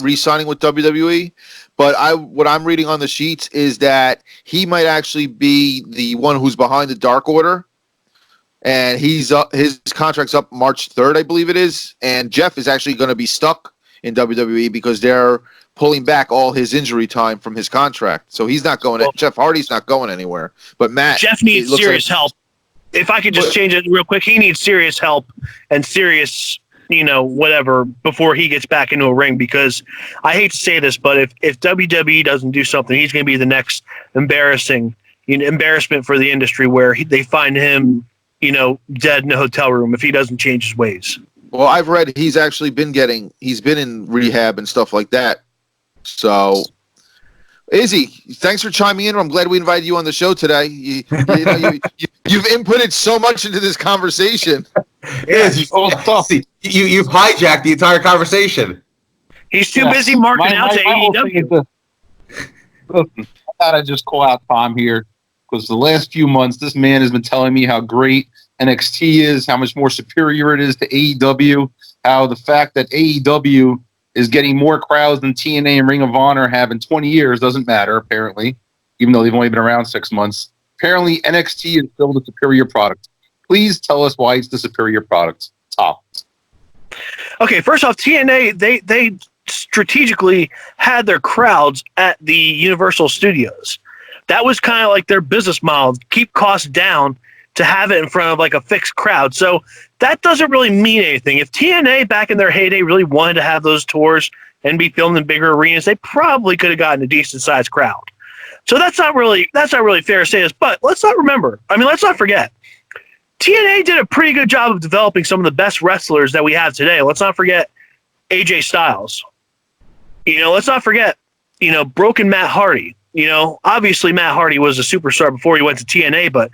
re-signing with WWE. But what I'm reading on the sheets is that he might actually be the one who's behind the Dark Order. and he's up. His contract's up March 3rd, I believe it is. And Jeff is actually going to be stuck in WWE because they're pulling back all his injury time from his contract. So he's not going. Jeff Hardy's not going anywhere. But Matt, Jeff needs serious help. If I could just change it real quick, he needs serious help and serious, whatever before he gets back into a ring. Because I hate to say this, but if WWE doesn't do something, he's going to be the next embarrassment for the industry, where they find him, dead in a hotel room if he doesn't change his ways. Well, I've read he's actually been in rehab and stuff like that. So, Izzy, thanks for chiming in. I'm glad we invited you on the show today. You've inputted so much into this conversation. Yes, you've hijacked the entire conversation. He's too busy marking out to AEW. I thought I'd just call out Tom here because the last few months, this man has been telling me how great NXT is, how much more superior it is to AEW, how the fact that AEW is getting more crowds than TNA and Ring of Honor have in 20 years doesn't matter, apparently, even though they've only been around 6 months. Apparently, NXT is still the superior product. Please tell us why it's the superior product. Tom. Okay, first off, TNA, they strategically had their crowds at the Universal Studios. That was kind of like their business model, keep costs down to have it in front of like a fixed crowd. So that doesn't really mean anything. If TNA back in their heyday really wanted to have those tours and be filmed in bigger arenas, they probably could have gotten a decent sized crowd. So that's not really fair to say this, but let's not forget. TNA did a pretty good job of developing some of the best wrestlers that we have today. Let's not forget AJ Styles. Let's not forget, broken Matt Hardy. Obviously Matt Hardy was a superstar before he went to TNA, but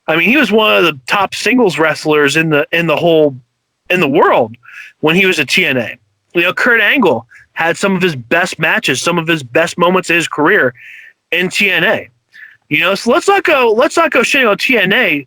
I mean, he was one of the top singles wrestlers in the world when he was at TNA. Kurt Angle had some of his best matches, some of his best moments of his career in TNA. So let's not go shitting on TNA,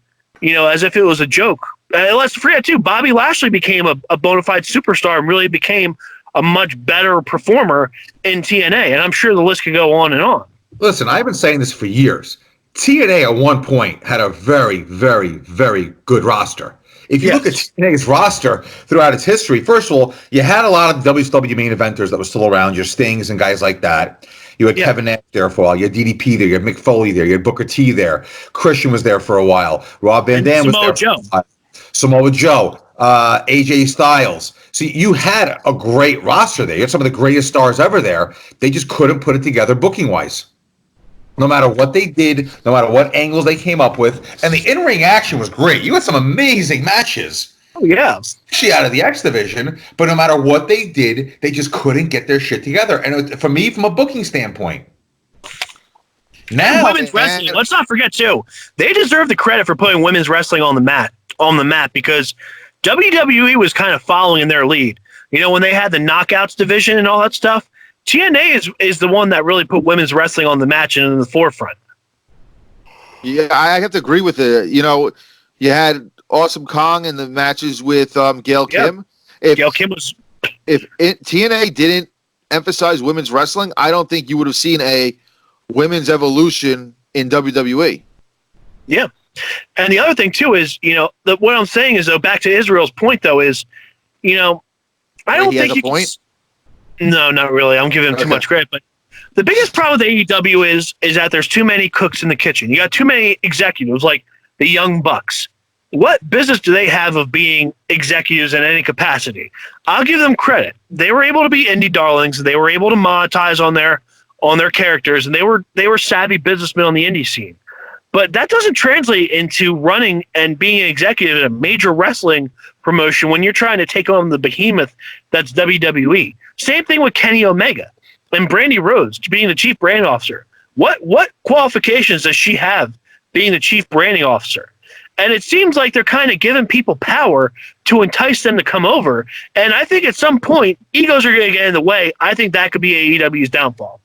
as if it was a joke. Let's forget too, Bobby Lashley became a bona fide superstar and really became a much better performer in TNA, and I'm sure the list could go on and on. Listen, I've been saying this for years. TNA at one point had a very, very, very good roster. If you look at TNA's roster throughout its history, first of all, you had a lot of WCW main eventers that were still around, your Stings and guys like that. You had Kevin Nash there for a while. You had DDP there. You had Mick Foley there. You had Booker T there. Christian was there for a while. Rob Van Dam was there for a while. Samoa Joe. AJ Styles. So you had a great roster there. You had some of the greatest stars ever there. They just couldn't put it together booking-wise. No matter what they did, no matter what angles they came up with. And the in-ring action was great. You had some amazing matches. Oh, yeah. Especially out of the X division. But no matter what they did, they just couldn't get their shit together. And for me, from a booking standpoint. Now, women's wrestling, let's not forget, too, they deserve the credit for putting women's wrestling on the map because WWE was kind of following in their lead. When they had the Knockouts division and all that stuff, TNA is the one that really put women's wrestling on the match and in the forefront. Yeah, I have to agree with it. You had Awesome Kong in the matches with Gail Kim. Gail Kim was. If TNA didn't emphasize women's wrestling, I don't think you would have seen a women's evolution in WWE. Yeah. And the other thing, too, is, what I'm saying is, though, back to Israel's point, though, is, I don't think you can. No, not really. I'm giving him too much credit. But the biggest problem with AEW is that there's too many cooks in the kitchen. You got too many executives, like the Young Bucks. What business do they have of being executives in any capacity? I'll give them credit. They were able to be indie darlings. They were able to monetize on their characters, and they were savvy businessmen on the indie scene. But that doesn't translate into running and being an executive in a major wrestling promotion when you're trying to take on the behemoth that's WWE. Same thing with Kenny Omega and Brandy Rhodes being the chief brand officer. What qualifications does she have being the chief branding officer? And it seems like they're kind of giving people power to entice them to come over. And I think at some point, egos are going to get in the way. I think that could be AEW's downfall.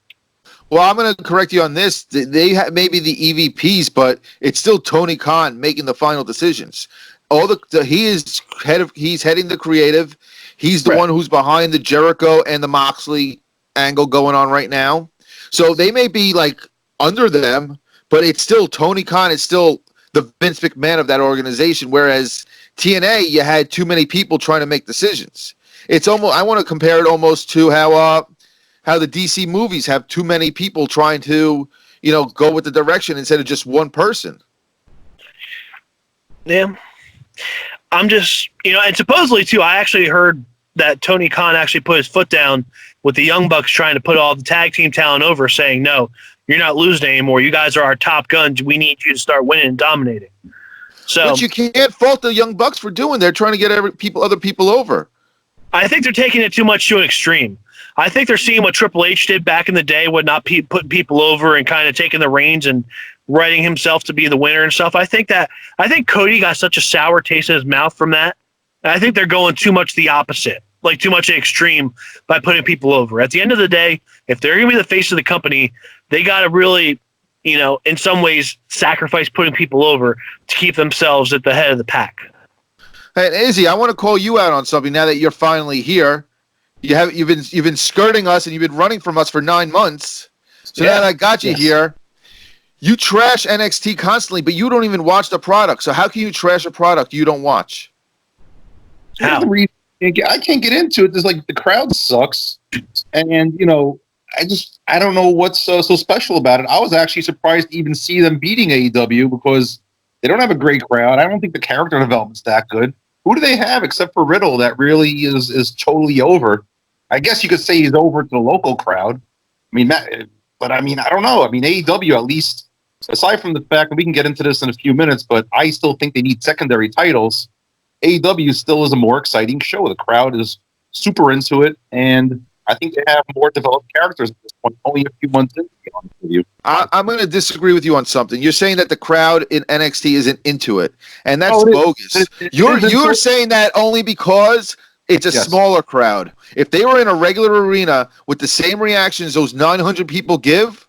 Well, I'm going to correct you on this. They have maybe the EVPs, but it's still Tony Khan making the final decisions. He's heading the creative. He's the one who's behind the Jericho and the Moxley angle going on right now. So they may be like under them, but it's still Tony Khan. It's still the Vince McMahon of that organization. Whereas TNA, you had too many people trying to make decisions. It's almost, I want to compare it almost to how the DC movies have too many people trying to, go with the direction instead of just one person. Yeah. I'm just, and supposedly too, I actually heard that Tony Khan actually put his foot down with the Young Bucks trying to put all the tag team talent over, saying, no, you're not losing anymore. You guys are our top guns. We need you to start winning and dominating. So, which you can't fault the Young Bucks for doing. They're trying to get other people over. I think they're taking it too much to an extreme. I think they're seeing what Triple H did back in the day, with not putting people over and kind of taking the reins and writing himself to be the winner and stuff. I think Cody got such a sour taste in his mouth from that. I think they're going too much the opposite, like too much extreme by putting people over. At the end of the day, if they're going to be the face of the company, they got to really, in some ways, sacrifice putting people over to keep themselves at the head of the pack. Hey, Izzy, I want to call you out on something now that you're finally here. You've been skirting us and you've been running from us for 9 months. So now that I got you here, you trash NXT constantly, but you don't even watch the product. So how can you trash a product you don't watch? How? I can't get into it. There's the crowd sucks, and I don't know what's so special about it. I was actually surprised to even see them beating AEW because they don't have a great crowd. I don't think the character development's that good. Who do they have except for Riddle that really is totally over? I guess you could say he's over to the local crowd. I don't know. AEW, at least, aside from the fact that we can get into this in a few minutes, but I still think they need secondary titles. AEW still is a more exciting show. The crowd is super into it, and I think they have more developed characters at this point, only a few months in, to be honest with you. I'm going to disagree with you on something. You're saying that the crowd in NXT isn't into it, and that's bogus. You're saying that only because it's a smaller crowd. If they were in a regular arena with the same reactions those 900 people give,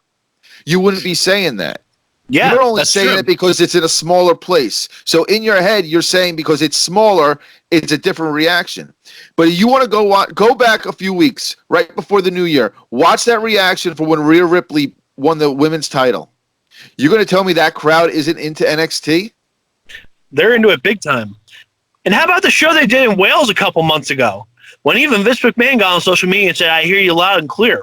you wouldn't be saying that. Yeah, you're only saying it because it's in a smaller place. So in your head, you're saying because it's smaller, it's a different reaction. But you want to go back a few weeks, right before the new year, watch that reaction for when Rhea Ripley won the women's title. You're going to tell me that crowd isn't into NXT? They're into it big time. And how about the show they did in Wales a couple months ago, when even Vince McMahon got on social media and said, "I hear you loud and clear."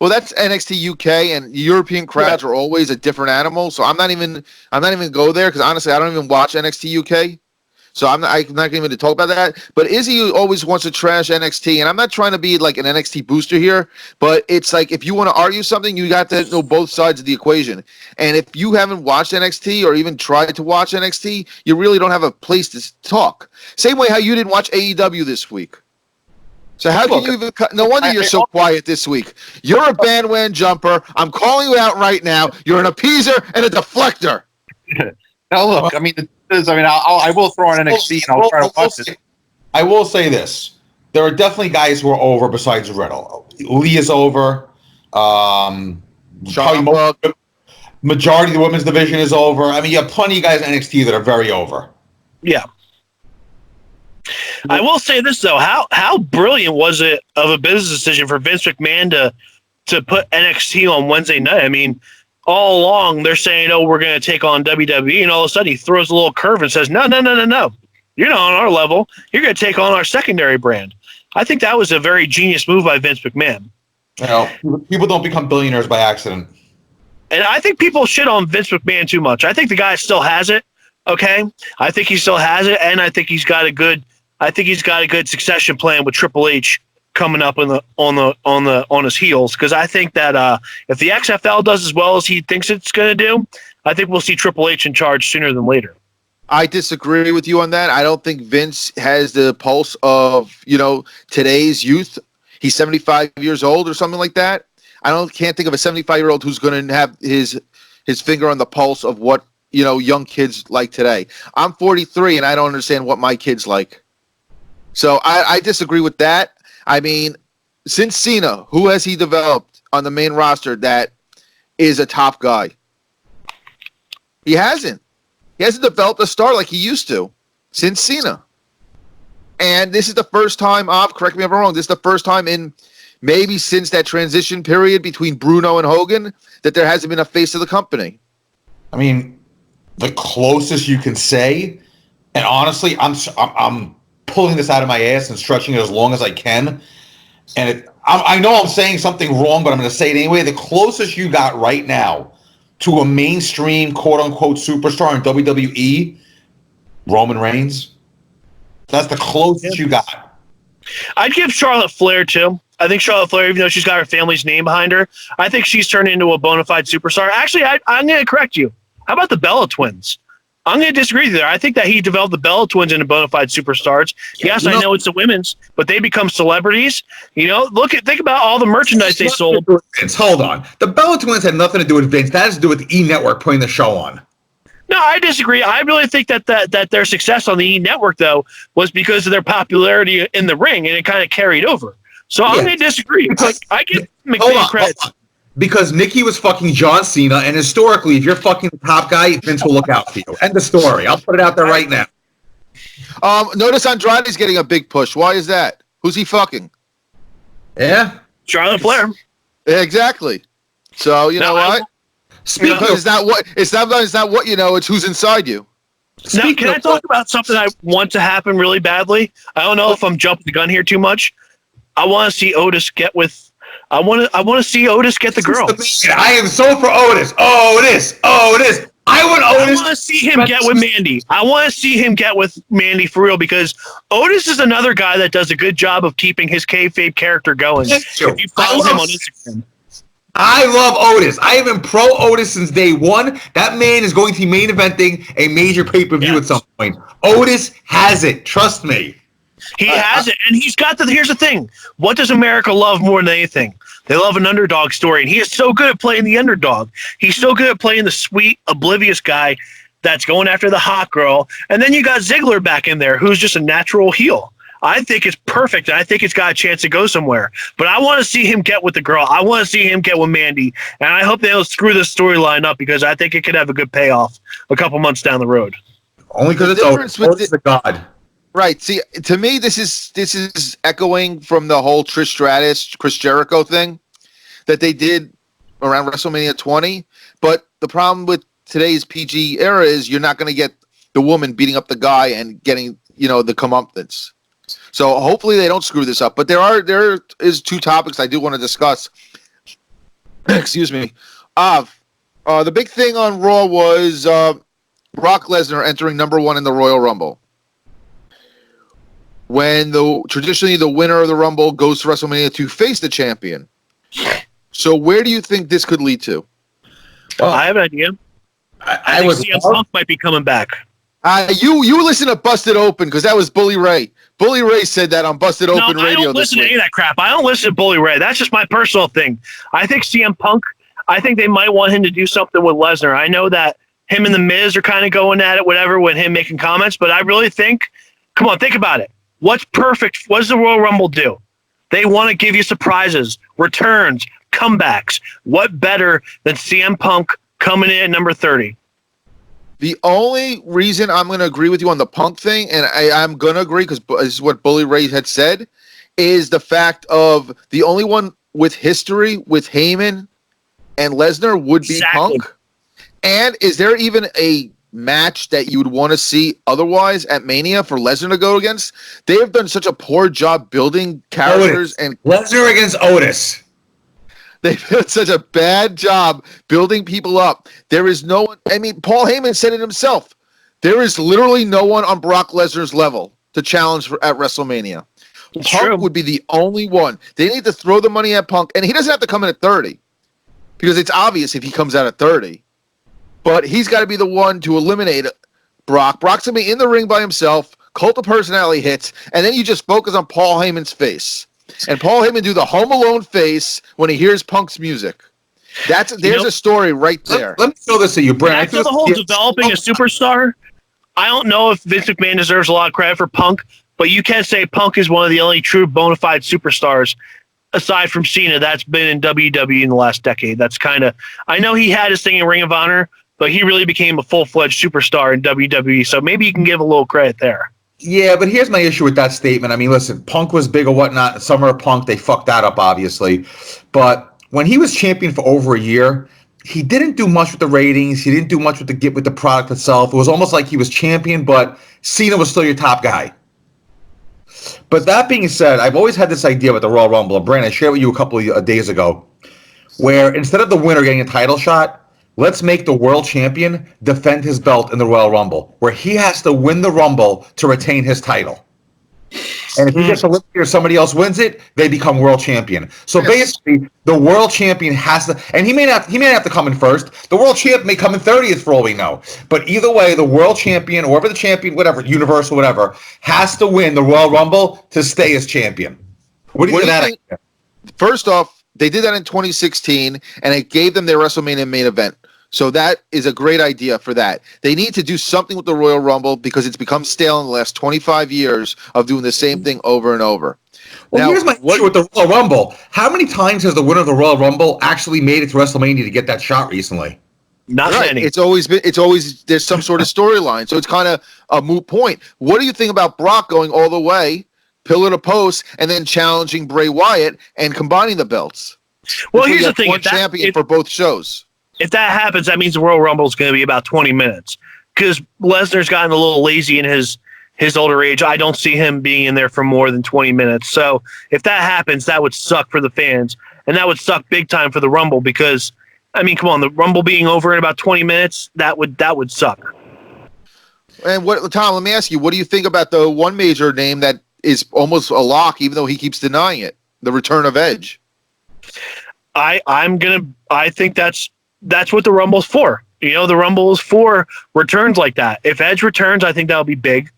Well, that's NXT UK, and European crowds are always a different animal. So I'm not even go there because honestly, I don't even watch NXT UK. So I'm not even to talk about that. But Izzy always wants to trash NXT, and I'm not trying to be like an NXT booster here. But it's like if you want to argue something, you got to know both sides of the equation. And if you haven't watched NXT or even tried to watch NXT, you really don't have a place to talk. Same way how you didn't watch AEW this week. So how can you even? No wonder you're so quiet this week. You're a bandwagon jumper. I'm calling you out right now. You're an appeaser and a deflector. Now look, I will throw on NXT and I'll try to watch it. I will say this: there are definitely guys who are over besides Riddle. Lee is over. Majority of the women's division is over. You have plenty of guys in NXT that are very over. Yeah. I will say this though: how brilliant was it of a business decision for Vince McMahon to put NXT on Wednesday night? All along they're saying, "Oh, we're going to take on WWE," and all of a sudden he throws a little curve and says, "No, you're not on our level. You're going to take on our secondary brand." I think that was a very genius move by Vince McMahon. People don't become billionaires by accident. And I think people shit on Vince McMahon too much. I think the guy still has it. Okay, I think he still has it, and I think he's got a good succession plan with Triple H coming up on his heels. Because I think that if the XFL does as well as he thinks it's going to do, I think we'll see Triple H in charge sooner than later. I disagree with you on that. I don't think Vince has the pulse of today's youth. He's 75 years old or something like that. Can't think of a 75-year-old who's going to have his finger on the pulse of what young kids like today. I'm 43 and I don't understand what my kids like. So I disagree with that. Since Cena, who has he developed on the main roster that is a top guy? He hasn't. He hasn't developed a star like he used to since Cena. And this is the first time, correct me if I'm wrong, this is the first time in maybe since that transition period between Bruno and Hogan that there hasn't been a face of the company. I mean, the closest you can say, and honestly, I'm pulling this out of my ass and stretching it as long as I can. And I know I'm saying something wrong, but I'm going to say it anyway. The closest you got right now to a mainstream quote-unquote superstar in WWE, Roman Reigns. That's the closest you got. I'd give Charlotte Flair, too. I think Charlotte Flair, even though she's got her family's name behind her, I think she's turned into a bona fide superstar. Actually, I'm going to correct you. How about the Bella Twins? I'm going to disagree with you there. I think that he developed the Bella Twins into bona fide superstars. Yes, I know it's the women's, but they become celebrities. You know, think about all the merchandise they sold. Vince, hold on. The Bella Twins had nothing to do with Vince. That has to do with the E! Network putting the show on. No, I disagree. I really think that their success on the E! Network, though, was because of their popularity in the ring, and it kind of carried over. So I'm going to disagree. I give McMahon credit. Because Nikki was fucking John Cena, and historically, if you're fucking the top guy, Vince will look out for you. End of story. I'll put it out there right now. Notice Andrade's getting a big push. Why is that? Who's he fucking? Yeah, Charlotte Flair. Exactly. So you know what? It's not what you know. It's who's inside you. Now, can I talk about something I want to happen really badly? I don't know if I'm jumping the gun here too much. I want to see Otis get with. I want to see Otis get the girl. I am so for Otis. Otis. I want to see him get with Mandy. I want to see him get with Mandy for real because Otis is another guy that does a good job of keeping his kayfabe character going. If you follow him on Instagram. I love Otis. I have been pro Otis since day one. That man is going to be main eventing a major pay-per-view at some point. Otis has it. Trust me. He has it, and he's got here's the thing. What does America love more than anything? They love an underdog story, and he is so good at playing the underdog. He's so good at playing the sweet, oblivious guy that's going after the hot girl. And then you got Ziggler back in there, who's just a natural heel. I think it's perfect, and I think it's got a chance to go somewhere. But I want to see him get with the girl. I want to see him get with Mandy, and I hope they don't screw this storyline up because I think it could have a good payoff a couple months down the road. Only because it's Otis. Otis the God. Right. See, to me, this is echoing from the whole Trish Stratus, Chris Jericho thing that they did around WrestleMania 20. But the problem with today's PG era is you're not going to get the woman beating up the guy and getting, the comeuppance. So hopefully they don't screw this up. But there is two topics I do want to discuss. Excuse me. The big thing on Raw was Brock Lesnar entering number 1 in the Royal Rumble. When traditionally the winner of the Rumble goes to WrestleMania to face the champion. So where do you think this could lead to? Well, I have an idea. I think CM Punk might be coming back. You listen to Busted Open because that was Bully Ray. Bully Ray said that on Busted Open Radio. I don't listen to any of that crap. I don't listen to Bully Ray. That's just my personal thing. I think CM Punk, I think they might want him to do something with Lesnar. I know that him and The Miz are kind of going at it, whatever, with him making comments, but I really think, come on, think about it. What's perfect? What does the Royal Rumble do? They want to give you surprises, returns, comebacks. What better than CM Punk coming in at number 30? The only reason I'm going to agree with you on the Punk thing, and I'm going to agree because this is what Bully Ray had said, is the fact of the only one with history with Heyman and Lesnar would be Punk. And is there even a match that you would want to see otherwise at Mania for Lesnar to go against? They have done such a poor job building characters and Lesnar against Otis. They've done such a bad job building people up. There is no one. I mean, Paul Heyman said it himself. There is literally no one on Brock Lesnar's level to challenge at WrestleMania. Punk would be the only one. They need to throw the money at Punk, and he doesn't have to come in at 30 because it's obvious if he comes out at 30. But he's got to be the one to eliminate Brock. Brock's going to be in the ring by himself, cult of personality hits, and then you just focus on Paul Heyman's face. And Paul Heyman do the Home Alone face when he hears Punk's music. There's a story right there. Let me throw this at you, Brent. I feel the whole developing a superstar. I don't know if Vince McMahon deserves a lot of credit for Punk, but you can say Punk is one of the only true bona fide superstars aside from Cena that's been in WWE in the last decade. That's kind of, I know he had his thing in Ring of Honor, but he really became a full-fledged superstar in WWE. So maybe you can give a little credit there. Yeah, but here's my issue with that statement. I mean, listen, Punk was big or whatnot. Summer of Punk, they fucked that up, obviously. But when he was champion for over a year, he didn't do much with the ratings. He didn't do much with the product itself. It was almost like he was champion, but Cena was still your top guy. But that being said, I've always had this idea with the Royal Rumble. And Brandon, I shared with you a couple of days ago, where instead of the winner getting a title shot, let's make the world champion defend his belt in the Royal Rumble, where he has to win the Rumble to retain his title. And if he gets eliminated or somebody else wins it, they become world champion. So basically, the world champion has to, and he may not have to come in first. The world champ may come in 30th for all we know. But either way, the world champion, or whoever the champion, whatever, Universal, whatever, has to win the Royal Rumble to stay as champion. What do you think? First off, they did that in 2016, and it gave them their WrestleMania main event. So that is a great idea for that. They need to do something with the Royal Rumble because it's become stale in the last 25 years of doing the same thing over and over. Well, now, here's my issue with the Royal Rumble. How many times has the winner of the Royal Rumble actually made it to WrestleMania to get that shot recently? Not many. It's always there's some sort of storyline. So it's kind of a moot point. What do you think about Brock going all the way, pillar to post, and then challenging Bray Wyatt and combining the belts? Well, here's the thing. One champion for both shows. If that happens, that means the Royal Rumble is going to be about 20 minutes because Lesnar's gotten a little lazy in his older age. I don't see him being in there for more than 20 minutes. So if that happens, that would suck for the fans, and that would suck big time for the Rumble because, I mean, come on, the Rumble being over in about 20 minutes, that would suck. And Tom, let me ask you, what do you think about the one major name that is almost a lock, even though he keeps denying it, the return of Edge? I think that's what the Rumble's for. You know, the Rumble is for returns like that. If Edge returns, I think that'll be big.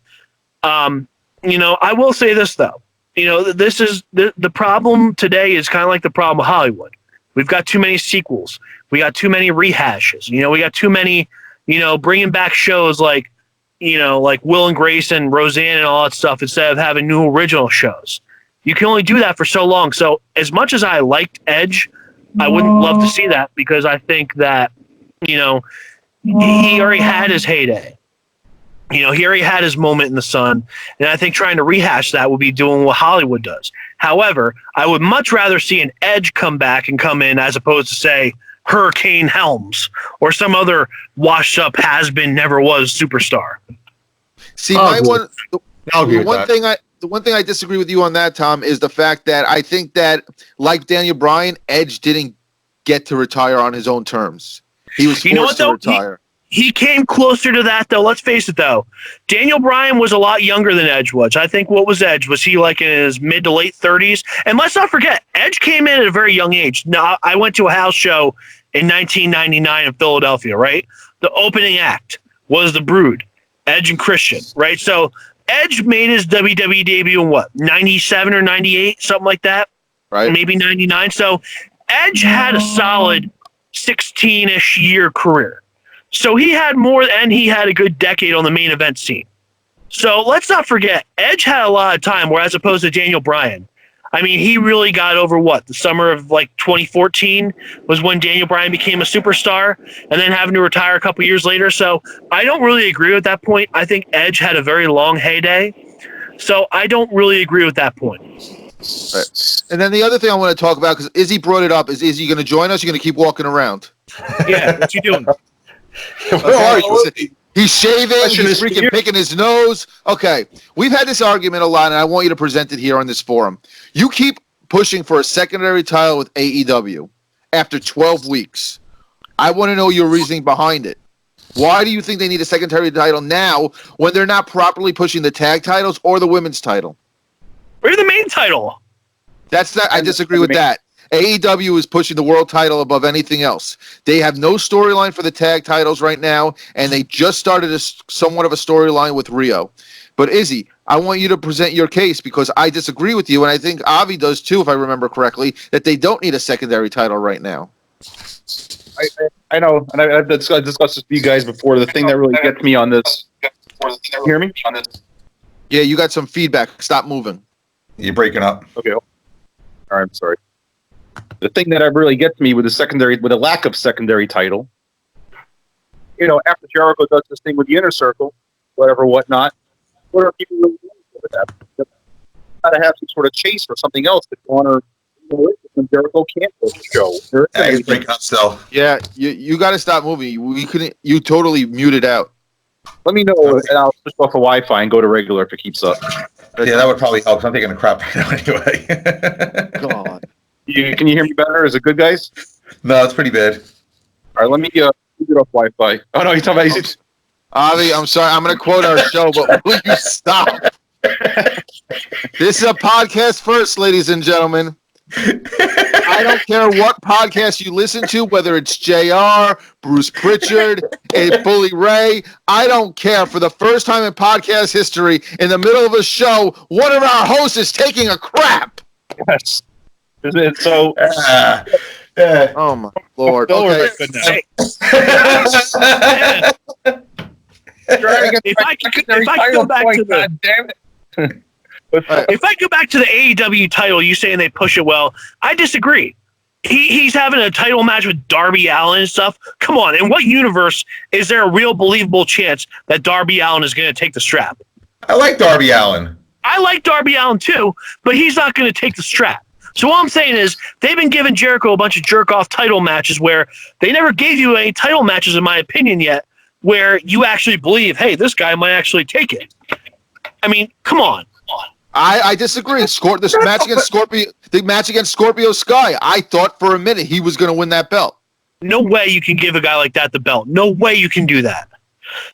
You know, I will say this though. You know, this is the problem today is kind of like the problem of Hollywood. We've got too many sequels. We got too many rehashes. You know, we got too many, you know, bringing back shows like, you know, like Will and Grace and Roseanne and all that stuff instead of having new original shows. You can only do that for so long. So as much as I liked Edge, I wouldn't love to see that because I think that, you know, he already had his heyday. You know, he already had his moment in the sun. And I think trying to rehash that would be doing what Hollywood does. However, I would much rather see an Edge come back and come in as opposed to, say, Hurricane Helms or some other washed up has-been, never was superstar. See, the one thing I disagree with you on that, Tom, is the fact that I think that, like Daniel Bryan, Edge didn't get to retire on his own terms. He was forced to retire. He came closer to that, though. Let's face it, though. Daniel Bryan was a lot younger than Edge was. I think what was Edge? Was he like in his mid to late 30s? And let's not forget, Edge came in at a very young age. Now, I went to a house show in 1999 in Philadelphia, right? The opening act was The Brood, Edge and Christian, right? So Edge made his WWE debut in what, 97 or 98, something like that? Right. Maybe 99. So Edge had a solid 16-ish year career. So he had more, and he had a good decade on the main event scene. So let's not forget, Edge had a lot of time, where as opposed to Daniel Bryan. I mean, he really got over the summer of like 2014 was when Daniel Bryan became a superstar and then having to retire a couple years later. So I don't really agree with that point. I think Edge had a very long heyday. So I don't really agree with that point. Right. And then the other thing I want to talk about, because Izzy brought it up, is Izzy going to join us? You're going to keep walking around? Yeah, what you doing? Where are you? He's shaving. He's freaking picking his nose. Okay, we've had this argument a lot, and I want you to present it here on this forum. You keep pushing for a secondary title with AEW after 12 weeks. I want to know your reasoning behind it. Why do you think they need a secondary title now when they're not properly pushing the tag titles or the women's title? We're the main title. I disagree with that. AEW is pushing the world title above anything else. They have no storyline for the tag titles right now, and they just started somewhat of a storyline with Rio. But Izzy, I want you to present your case because I disagree with you, and I think Avi does too, if I remember correctly, that they don't need a secondary title right now. I know, and I've discussed this with you guys before. The thing that really gets me on this. You hear me? Yeah, you got some feedback. Stop moving. You're breaking up. Okay. All right, I'm sorry. The thing that really gets me with the lack of secondary title, after Jericho does this thing with the Inner Circle, whatnot, what are people really doing with that? Got to have some sort of chase or something else to honor when Jericho canceled the show. Yeah, he's breaking up still. Yeah, you got to stop moving. We couldn't. You totally muted out. Let me know, and I'll switch off the Wi-Fi and go to regular if it keeps up. Yeah, that would probably help. 'Cause I'm taking a crap right now anyway. God. Can you hear me better? Is it good, guys? No, it's pretty bad. All right, let me get off Wi-Fi. Oh no, you're talking about Izzy. Avi, I'm sorry. I'm going to quote our show, but will you stop? This is a podcast first, ladies and gentlemen. I don't care what podcast you listen to, whether it's JR, Bruce Pritchard, Bully Ray. I don't care. For the first time in podcast history, in the middle of a show, one of our hosts is taking a crap. Yes. Is it so? Oh, my Lord. Okay. If I go back to the damn it. If I go back to the AEW title, you saying they push it well, I disagree. He's having a title match with Darby Allin and stuff. Come on, in what universe is there a real believable chance that Darby Allin is going to take the strap? I like Darby Allin. I like Darby Allin too, but he's not going to take the strap. So all I'm saying is they've been giving Jericho a bunch of jerk-off title matches where they never gave you any title matches, in my opinion, yet, where you actually believe, hey, this guy might actually take it. I mean, come on. I disagree. The match against Scorpio Sky. I thought for a minute he was going to win that belt. No way you can give a guy like that the belt. No way you can do that.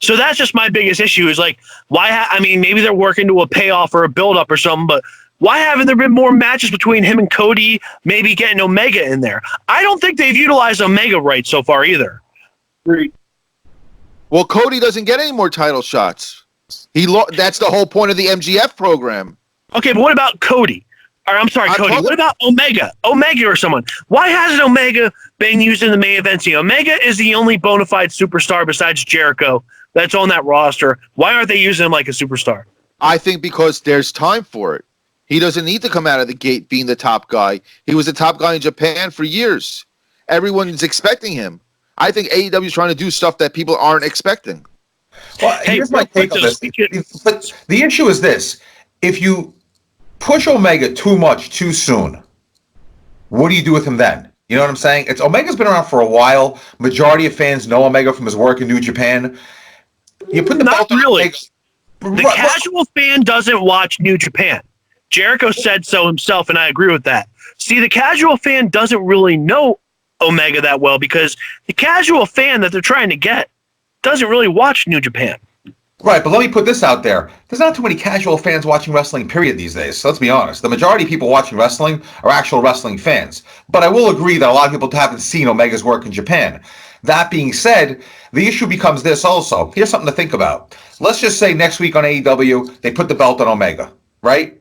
So that's just my biggest issue is like, why? Maybe they're working to a payoff or a build-up or something, but why haven't there been more matches between him and Cody, maybe getting Omega in there? I don't think they've utilized Omega right so far either. Well, Cody doesn't get any more title shots. That's the whole point of the MGF program. Okay, but what about Cody? Or I'm sorry, Cody. What about Omega? Omega or someone. Why hasn't Omega been used in the main event scene? Omega is the only bona fide superstar besides Jericho that's on that roster. Why aren't they using him like a superstar? I think because there's time for it. He doesn't need to come out of the gate being the top guy. He was the top guy in Japan for years. Everyone's expecting him. I think AEW is trying to do stuff that people aren't expecting. Well, here's my take on this. But the issue is this. If you push Omega too much too soon, what do you do with him then? You know what I'm saying? Omega's been around for a while. Majority of fans know Omega from his work in New Japan. You put the Not belt on really. Omega. The casual fan doesn't watch New Japan. Jericho said so himself, and I agree with that. See, the casual fan doesn't really know Omega that well because the casual fan that they're trying to get doesn't really watch New Japan. Right, but let me put this out there. There's not too many casual fans watching wrestling, period, these days. So let's be honest. The majority of people watching wrestling are actual wrestling fans. But I will agree that a lot of people haven't seen Omega's work in Japan. That being said, the issue becomes this also. Here's something to think about. Let's just say next week on AEW, they put the belt on Omega, right?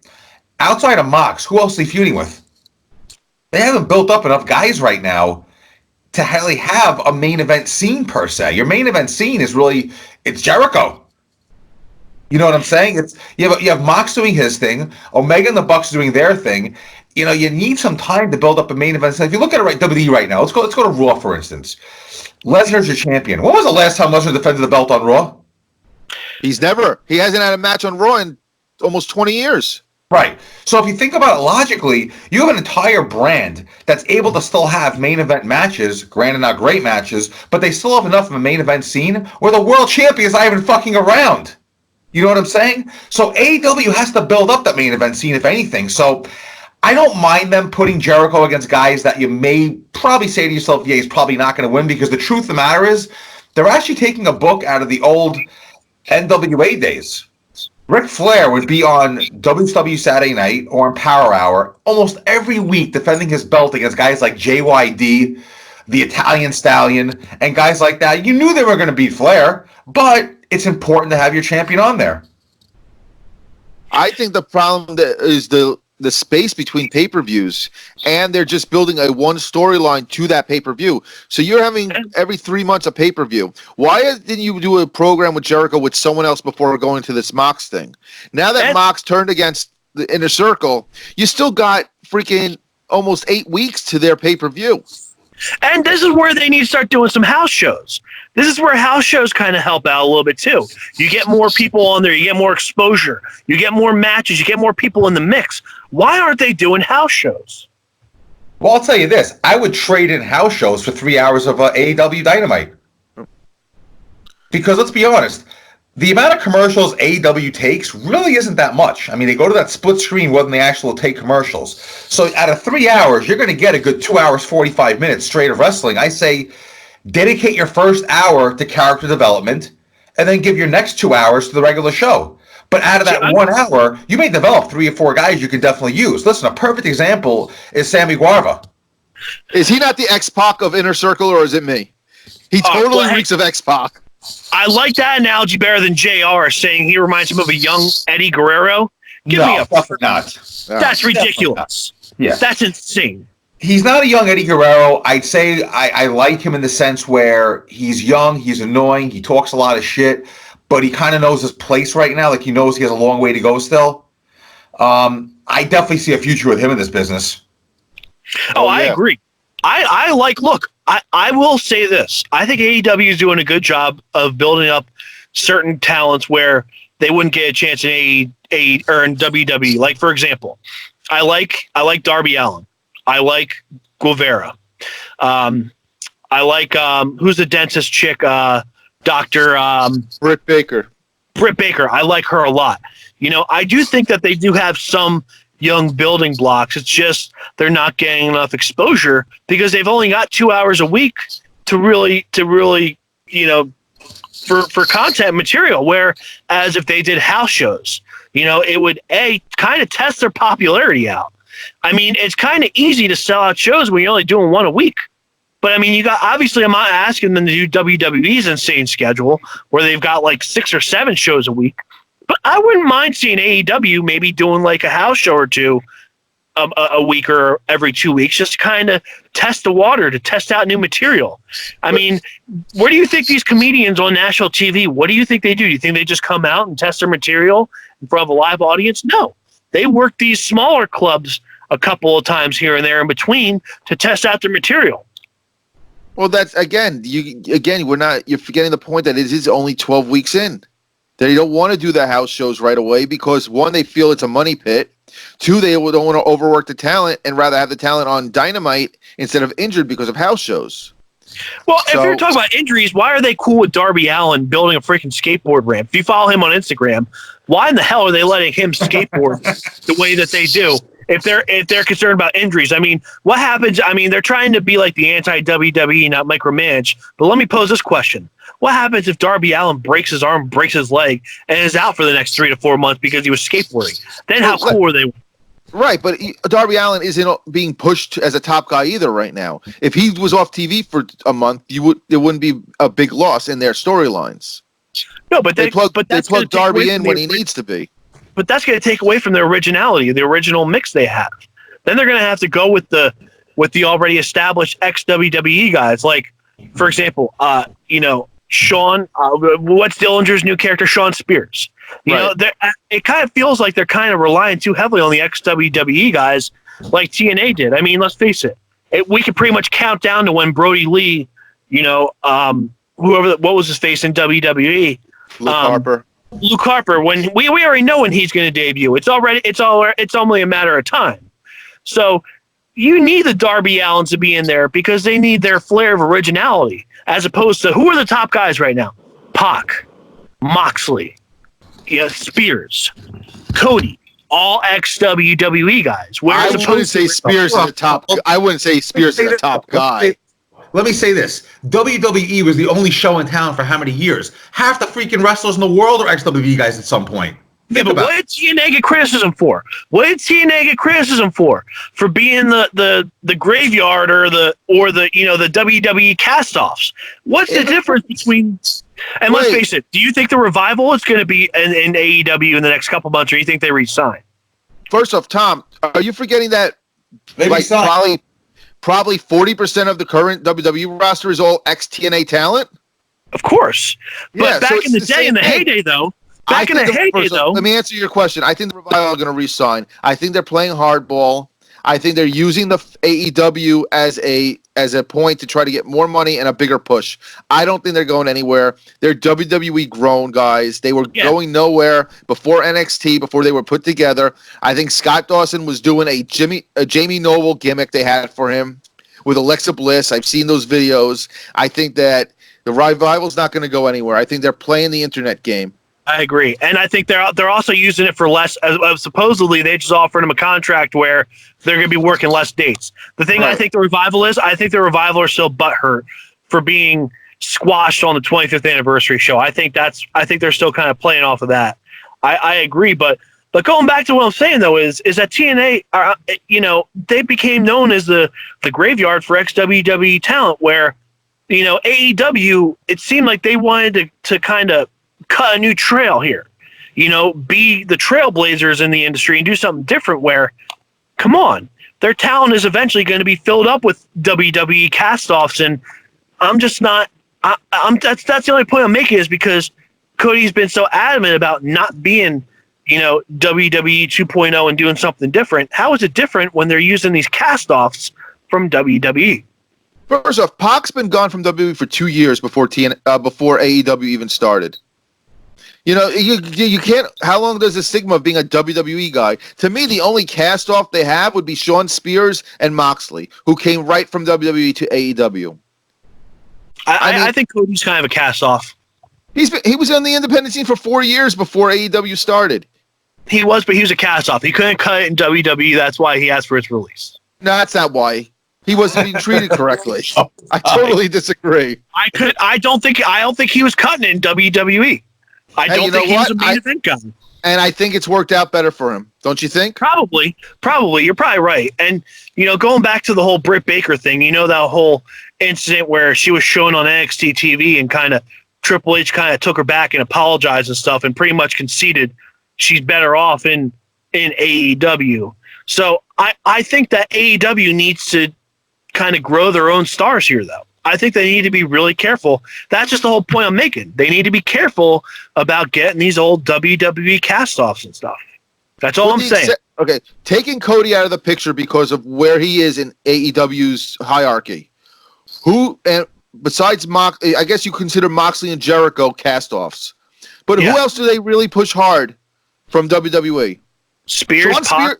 Outside of Mox, who else are they feuding with? They haven't built up enough guys right now to really have a main event scene per se. Your main event scene is really, it's Jericho. You know what I'm saying? You have Mox doing his thing, Omega and the Bucks doing their thing. You know, you need some time to build up a main event. So if you look at it right, WWE right now, let's go to Raw for instance. Lesnar's your champion. When was the last time Lesnar defended the belt on Raw? He hasn't had a match on Raw in almost 20 years. Right. So if you think about it logically, you have an entire brand that's able to still have main event matches, granted not great matches, but they still have enough of a main event scene where the world champion is not even fucking around. You know what I'm saying? So AEW has to build up that main event scene, if anything. So I don't mind them putting Jericho against guys that you may probably say to yourself, yeah, he's probably not going to win, because the truth of the matter is they're actually taking a book out of the old NWA days. Ric Flair would be on WCW Saturday Night or on Power Hour almost every week defending his belt against guys like JYD, the Italian Stallion, and guys like that. You knew they were going to beat Flair, but it's important to have your champion on there. I think the problem is the space between pay-per-views, and they're just building a one storyline to that pay-per-view. So you're having every 3 months a pay-per-view. Why didn't you do a program with Jericho with someone else before going to this Mox thing? Now that Mox turned against the Inner Circle, you still got freaking almost 8 weeks to their pay-per-view. And this is where they need to start doing some house shows. This is where house shows kind of help out a little bit too. You get more people on there, you get more exposure, you get more matches, you get more people in the mix. Why aren't they doing house shows? Well, I'll tell you this. I would trade in house shows for 3 hours of AEW Dynamite. Because let's be honest, the amount of commercials AEW takes really isn't that much. I mean, they go to that split screen more than they actually take commercials. So out of 3 hours, you're going to get a good 2 hours, 45 minutes straight of wrestling. I say dedicate your first hour to character development and then give your next 2 hours to the regular show. But out of that 1 hour, you may develop 3 or 4 guys you can definitely use. Listen, a perfect example is Sammy Guevara. Is he not the X-Pac of Inner Circle, or is it me? He totally reeks of X-Pac. I like that analogy better than JR saying he reminds him of a young Eddie Guerrero. Give me a definitely not. That's ridiculous. Yeah. That's insane. He's not a young Eddie Guerrero. I'd say I like him in the sense where he's young, he's annoying, he talks a lot of shit, but he kind of knows his place right now. Like, he knows he has a long way to go still. I definitely see a future with him in this business. Oh, I agree. I will say this. I think AEW is doing a good job of building up certain talents where they wouldn't get a chance in WWE. Like, for example, I like Darby Allin. I like Guevara. I like who's the dentist chick? Dr. Britt Baker. Britt Baker. I like her a lot. You know, I do think that they do have some young building blocks. It's just they're not getting enough exposure because they've only got 2 hours a week to really, you know, for content material. Whereas if they did house shows, you know, it would kind of test their popularity out. I mean, it's kind of easy to sell out shows when you're only doing one a week. But I mean, obviously I'm not asking them to do WWE's insane schedule where they've got like 6 or 7 shows a week. But I wouldn't mind seeing AEW maybe doing like a house show or two a week or every 2 weeks, just to kind of test the water, to test out new material. I mean, where do you think these comedians on national TV, what do you think they do? Do you think they just come out and test their material in front of a live audience? No. They work these smaller clubs a couple of times here and there in between to test out their material. Well, that's you're forgetting the point that it is only 12 weeks in. They don't want to do the house shows right away because, one, they feel it's a money pit. 2, they don't want to overwork the talent and rather have the talent on Dynamite instead of injured because of house shows. Well, if you're talking about injuries, why are they cool with Darby Allin building a freaking skateboard ramp? If you follow him on Instagram, why in the hell are they letting him skateboard the way that they do? If they're concerned about injuries, I mean, what happens? I mean, they're trying to be like the anti-WWE, not micromanage. But let me pose this question. What happens if Darby Allin breaks his arm, breaks his leg, and is out for the next 3 to 4 months because he was skateboarding? Then how cool are they? Right, but Darby Allin isn't being pushed as a top guy either right now. If he was off TV for a month, there wouldn't be a big loss in their storylines. No, but they plug Darby in when he needs to be. But that's going to take away from their originality, the original mix they have. Then they're going to have to go with the already established ex-WWE guys. Like, for example, you know, Sean, what's Dillinger's new character, Sean Spears? You know, it kind of feels like they're kind of relying too heavily on the ex-WWE guys like TNA did. I mean, let's face it. We could pretty much count down to when Brody Lee, you know, what was his face in WWE? Luke Harper, when we already know when he's going to debut. It's only a matter of time. So you need the Darby Allins to be in there because they need their flair of originality, as opposed to who are the top guys right now? Pac, Moxley, Spears, Cody, all ex-WWE guys. I wouldn't say Spears is a top. I wouldn't say Spears is a top guy. Let me say this. WWE was the only show in town for how many years? Half the freaking wrestlers in the world are ex-WWE guys at some point. Yeah, but what did TNA get criticism for? What did TNA get criticism for? For being the graveyard or the you know, the WWE cast-offs. What's the difference between? And let's face it. Do you think the revival is going to be in AEW in the next couple months, or do you think they re-sign? First off, Tom, are you forgetting that probably 40% of the current WWE roster is all ex-TNA talent? Of course. But back in the day, in the heyday, though. Let me answer your question. I think the Revival are going to re-sign. I think they're playing hardball. I think they're using the AEW as a point to try to get more money and a bigger push. I don't think they're going anywhere. They're WWE grown guys. They were going nowhere before NXT, before they were put together. I think Scott Dawson was doing a Jamie Noble gimmick they had for him with Alexa Bliss. I've seen those videos. I think that the revival's not going to go anywhere. I think they're playing the internet game. I agree, and I think they're also using it for less. Supposedly, they just offered him a contract where they're going to be working less dates. The thing I think the Revival is, I think the Revival are still butthurt for being squashed on the 25th anniversary show. I think they're still kind of playing off of that. I agree, but going back to what I'm saying though is that TNA, they became known as the graveyard for ex-WWE talent, where AEW, it seemed like they wanted to kind of cut a new trail here, be the trailblazers in the industry and do something different where, come on, their talent is eventually going to be filled up with WWE cast-offs, and I'm just not, that's the only point I'm making is because Cody's been so adamant about not being, WWE 2.0 and doing something different. How is it different when they're using these cast-offs from WWE? First off, Pac's been gone from WWE for 2 years before AEW even started. You can't. How long does the stigma of being a WWE guy? To me, the only cast off they have would be Shawn Spears and Moxley, who came right from WWE to AEW. I think Cody's kind of a cast off. He was on the independent scene for 4 years before AEW started. He was, but he was a cast off. He couldn't cut it in WWE. That's why he asked for its release. No, that's not why. He wasn't being treated correctly. I totally disagree. I don't think he was cutting it in WWE. I don't think he was a main event guy. And I think it's worked out better for him. Don't you think? Probably. You're probably right. And, going back to the whole Britt Baker thing, that whole incident where she was shown on NXT TV and kind of Triple H kind of took her back and apologized and stuff and pretty much conceded she's better off in AEW. So I think that AEW needs to kind of grow their own stars here, though. I think they need to be really careful. That's just the whole point I'm making. They need to be careful about getting these old WWE cast-offs and stuff. That's all I'm saying. Okay, taking Cody out of the picture because of where he is in AEW's hierarchy. Who, and besides I guess you consider Moxley and Jericho cast-offs. But who else do they really push hard from WWE? Spears, Pac.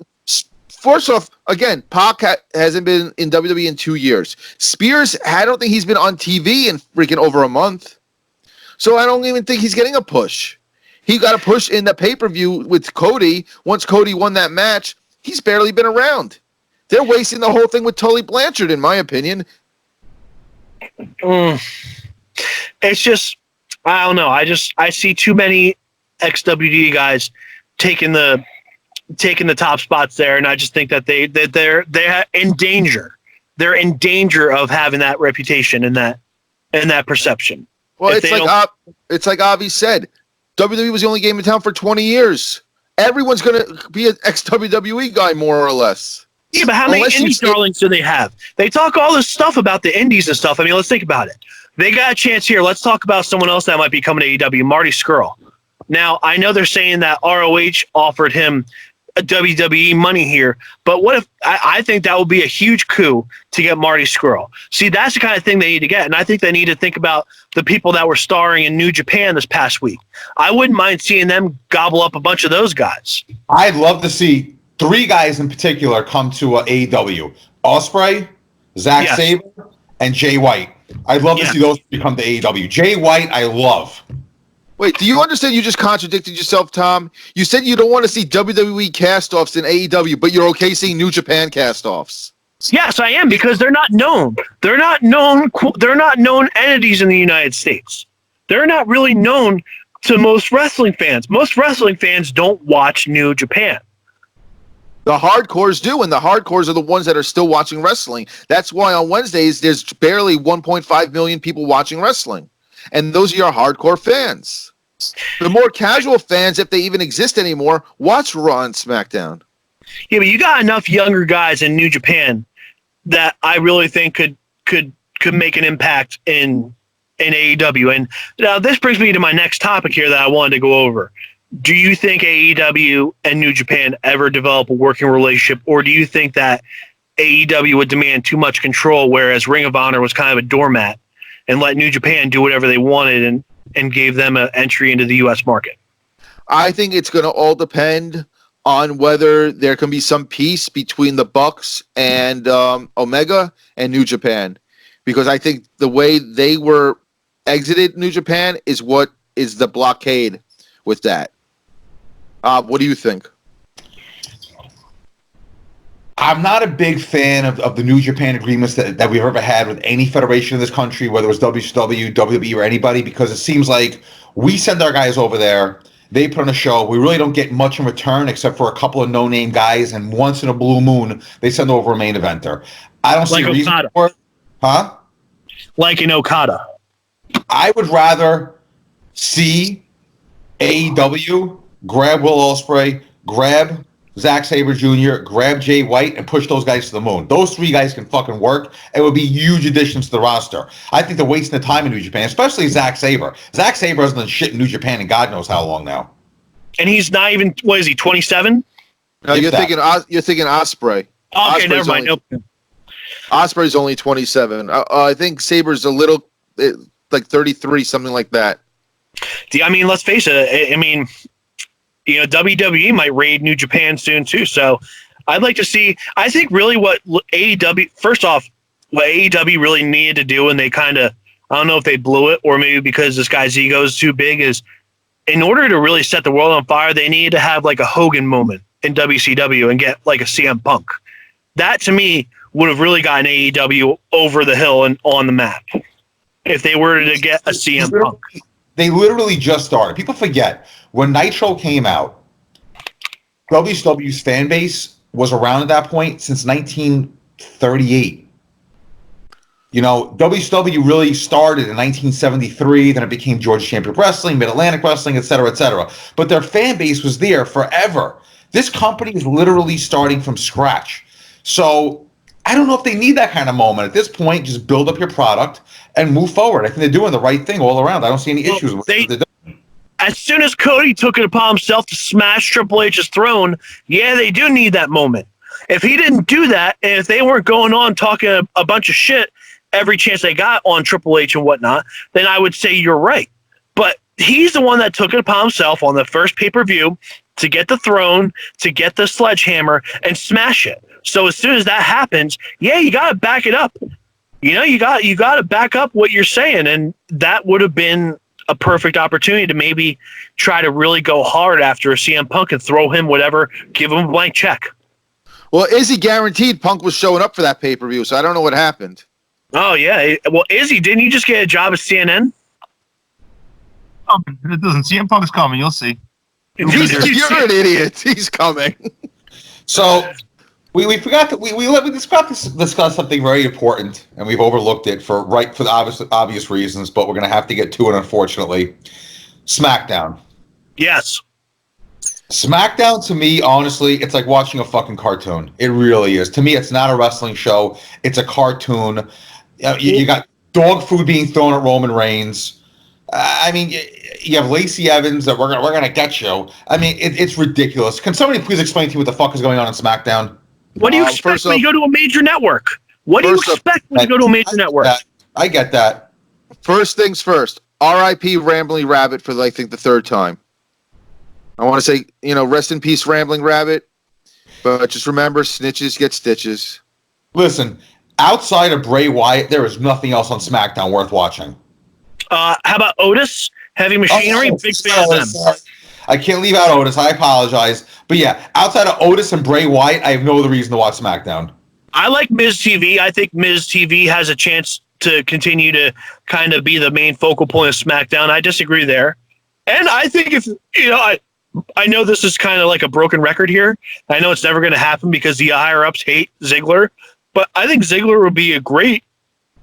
First off, again, Pac hasn't been in WWE in 2 years. Spears, I don't think he's been on TV in freaking over a month. So I don't even think he's getting a push. He got a push in the pay-per-view with Cody. Once Cody won that match, he's barely been around. They're wasting the whole thing with Tully Blanchard, in my opinion. It's just, I don't know. I see too many ex-WWE guys taking the top spots there, and I just think that they're in danger. They're in danger of having that reputation and that perception. Well, it's like Avi said, WWE was the only game in town for 20 years. Everyone's going to be an ex-WWE guy, more or less. Yeah, but how many indie darlings do they have? They talk all this stuff about the indies and stuff. I mean, let's think about it. They got a chance here. Let's talk about someone else that might be coming to AEW, Marty Scurll. Now, I know they're saying that ROH offered him WWE money here, but what if I think that would be a huge coup to get Marty Scurll. See, that's the kind of thing they need to get, and I think they need to think about the people that were starring in New Japan this past week. I wouldn't mind seeing them gobble up a bunch of those guys. I'd love to see 3 guys in particular come to AEW: Ospreay, Zack Sabre, and Jay White. I'd love to see those come to AEW. Jay White, I love. Wait, do you understand you just contradicted yourself, Tom? You said you don't want to see WWE cast-offs in AEW, but you're okay seeing New Japan cast-offs. Yes, I am, because they're not known. They're not known entities in the United States. They're not really known to most wrestling fans. Most wrestling fans don't watch New Japan. The hardcores do, and the hardcores are the ones that are still watching wrestling. That's why on Wednesdays, there's barely 1.5 million people watching wrestling. And those are your hardcore fans. The more casual fans, if they even exist anymore, watch Raw and SmackDown. Yeah, but you got enough younger guys in New Japan that I really think could make an impact in AEW. And now this brings me to my next topic here that I wanted to go over. do you think AEW and New Japan ever develop a working relationship, or do you think that AEW would demand too much control, whereas Ring of Honor was kind of a doormat and let New Japan do whatever they wanted and gave them an entry into the U.S. market? I think it's going to all depend on whether there can be some peace between the Bucks and Omega and New Japan, because I think the way they were exited New Japan is what is the blockade with that. What do you think? I'm not a big fan of the New Japan agreements that we've ever had with any federation in this country, whether it was WCW, WWE, or anybody, because it seems like we send our guys over there, they put on a show, we really don't get much in return except for a couple of no-name guys, and once in a blue moon, they send over a main eventer. I don't see a reason for it. Huh? Like in Okada. I would rather see AEW grab Will Ospreay, grab Zack Sabre Jr., grab Jay White, and push those guys to the moon. Those three guys can fucking work. It would be huge additions to the roster. I think they're wasting the time in New Japan, especially Zack Sabre. Zack Sabre hasn't done shit in New Japan in God knows how long now. And he's not even, what is he, 27? No, you're thinking Ospreay. Okay, never mind. Nope. Ospreay's only 27. I think Sabre's a little, like 33, something like that. I mean, let's face it. I mean, you know, WWE might raid New Japan soon too. So I'd like to see, I think really what AEW, first off, what AEW really needed to do, and they kind of, I don't know if they blew it or maybe because this guy's ego is too big, is in order to really set the world on fire, they needed to have like a Hogan moment in WCW and get like a CM Punk. That to me would have really gotten AEW over the hill and on the map if they were to get a CM Punk. They literally just started. People forget, when Nitro came out, WCW's fan base was around at that point since 1938. You know, WCW really started in 1973, then it became Georgia Championship Wrestling, Mid-Atlantic Wrestling, et cetera, et cetera. But their fan base was there forever. This company is literally starting from scratch. So I don't know if they need that kind of moment. At this point, just build up your product and move forward. I think they're doing the right thing all around. I don't see any issues with what they're doing. As soon as Cody took it upon himself to smash Triple H's throne, yeah, they do need that moment. If he didn't do that, and if they weren't going on talking a bunch of shit every chance they got on Triple H and whatnot, then I would say you're right. But he's the one that took it upon himself on the first pay-per-view to get the throne, to get the sledgehammer, and smash it. So as soon as that happens, yeah, you got to back it up. You know, you got to back up what you're saying, and that would have been a perfect opportunity to maybe try to really go hard after a CM Punk and throw him whatever, give him a blank check. Well, Izzy guaranteed Punk was showing up for that pay-per-view, so I don't know what happened. Oh, yeah. Well, Izzy, didn't you just get a job at CNN? It doesn't. CM Punk's coming. You'll see. You're an idiot. He's coming. So we forgot that we discuss something very important, and we've overlooked it for the obvious reasons, but we're going to have to get to it, unfortunately. SmackDown. Yes. SmackDown, to me, honestly, it's like watching a fucking cartoon. It really is. To me, it's not a wrestling show. It's a cartoon. You got dog food being thrown at Roman Reigns. I mean, you have Lacey Evans that we're gonna get you. I mean, it's ridiculous. Can somebody please explain to me what the fuck is going on in SmackDown? What do you expect when you go to a major network? What do you expect when you go to a major network? I get that. First things first. R.I.P. Rambling Rabbit for, I think, the third time. I want to say, rest in peace, Rambling Rabbit. But just remember, snitches get stitches. Listen, outside of Bray Wyatt, there is nothing else on SmackDown worth watching. How about Otis? Heavy Machinery? Big fan of them. I can't leave out Otis. I apologize. But yeah, outside of Otis and Bray Wyatt, I have no other reason to watch SmackDown. I like Miz TV. I think Miz TV has a chance to continue to kind of be the main focal point of SmackDown. I disagree there. And I think if, I know this is kind of like a broken record here. I know it's never going to happen because the higher-ups hate Ziggler. But I think Ziggler would be a great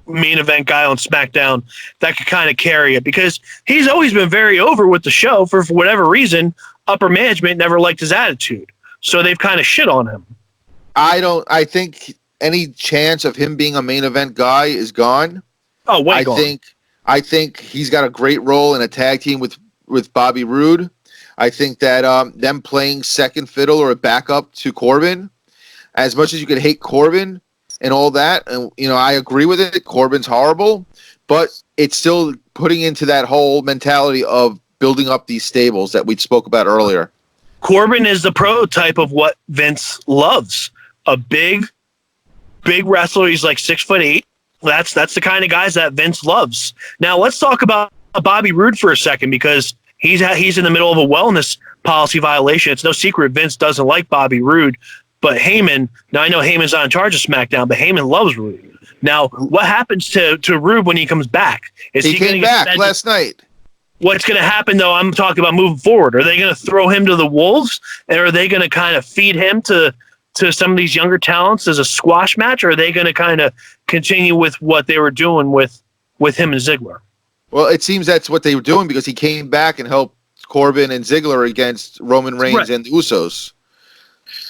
main event guy on SmackDown that could kind of carry it because he's always been very over with the show for whatever reason. Upper management never liked his attitude, so they've kind of shit on him. I think any chance of him being a main event guy is gone. Oh, gone. I think he's got a great role in a tag team with Bobby Roode. I think that them playing second fiddle or a backup to Corbin, as much as you could hate Corbin and all that, and I agree with it. Corbin's horrible, but it's still putting into that whole mentality of building up these stables that we spoke about earlier. Corbin is the prototype of what Vince loves. A big wrestler. He's like 6'8". That's the kind of guys that Vince loves. Now let's talk about Bobby Roode for a second, because he's in the middle of a wellness policy violation. It's no secret Vince doesn't like Bobby Roode, but Heyman. Now I know Heyman's not in charge of SmackDown, but Heyman loves Roode. Now what happens to Roode when he comes back? Is he came back last night. What's going to happen, though, I'm talking about moving forward. Are they going to throw him to the wolves, and are they going to kind of feed him to some of these younger talents as a squash match, or are they going to kind of continue with what they were doing with him and Ziggler? Well, it seems that's what they were doing, because he came back and helped Corbin and Ziggler against Roman Reigns and the Usos.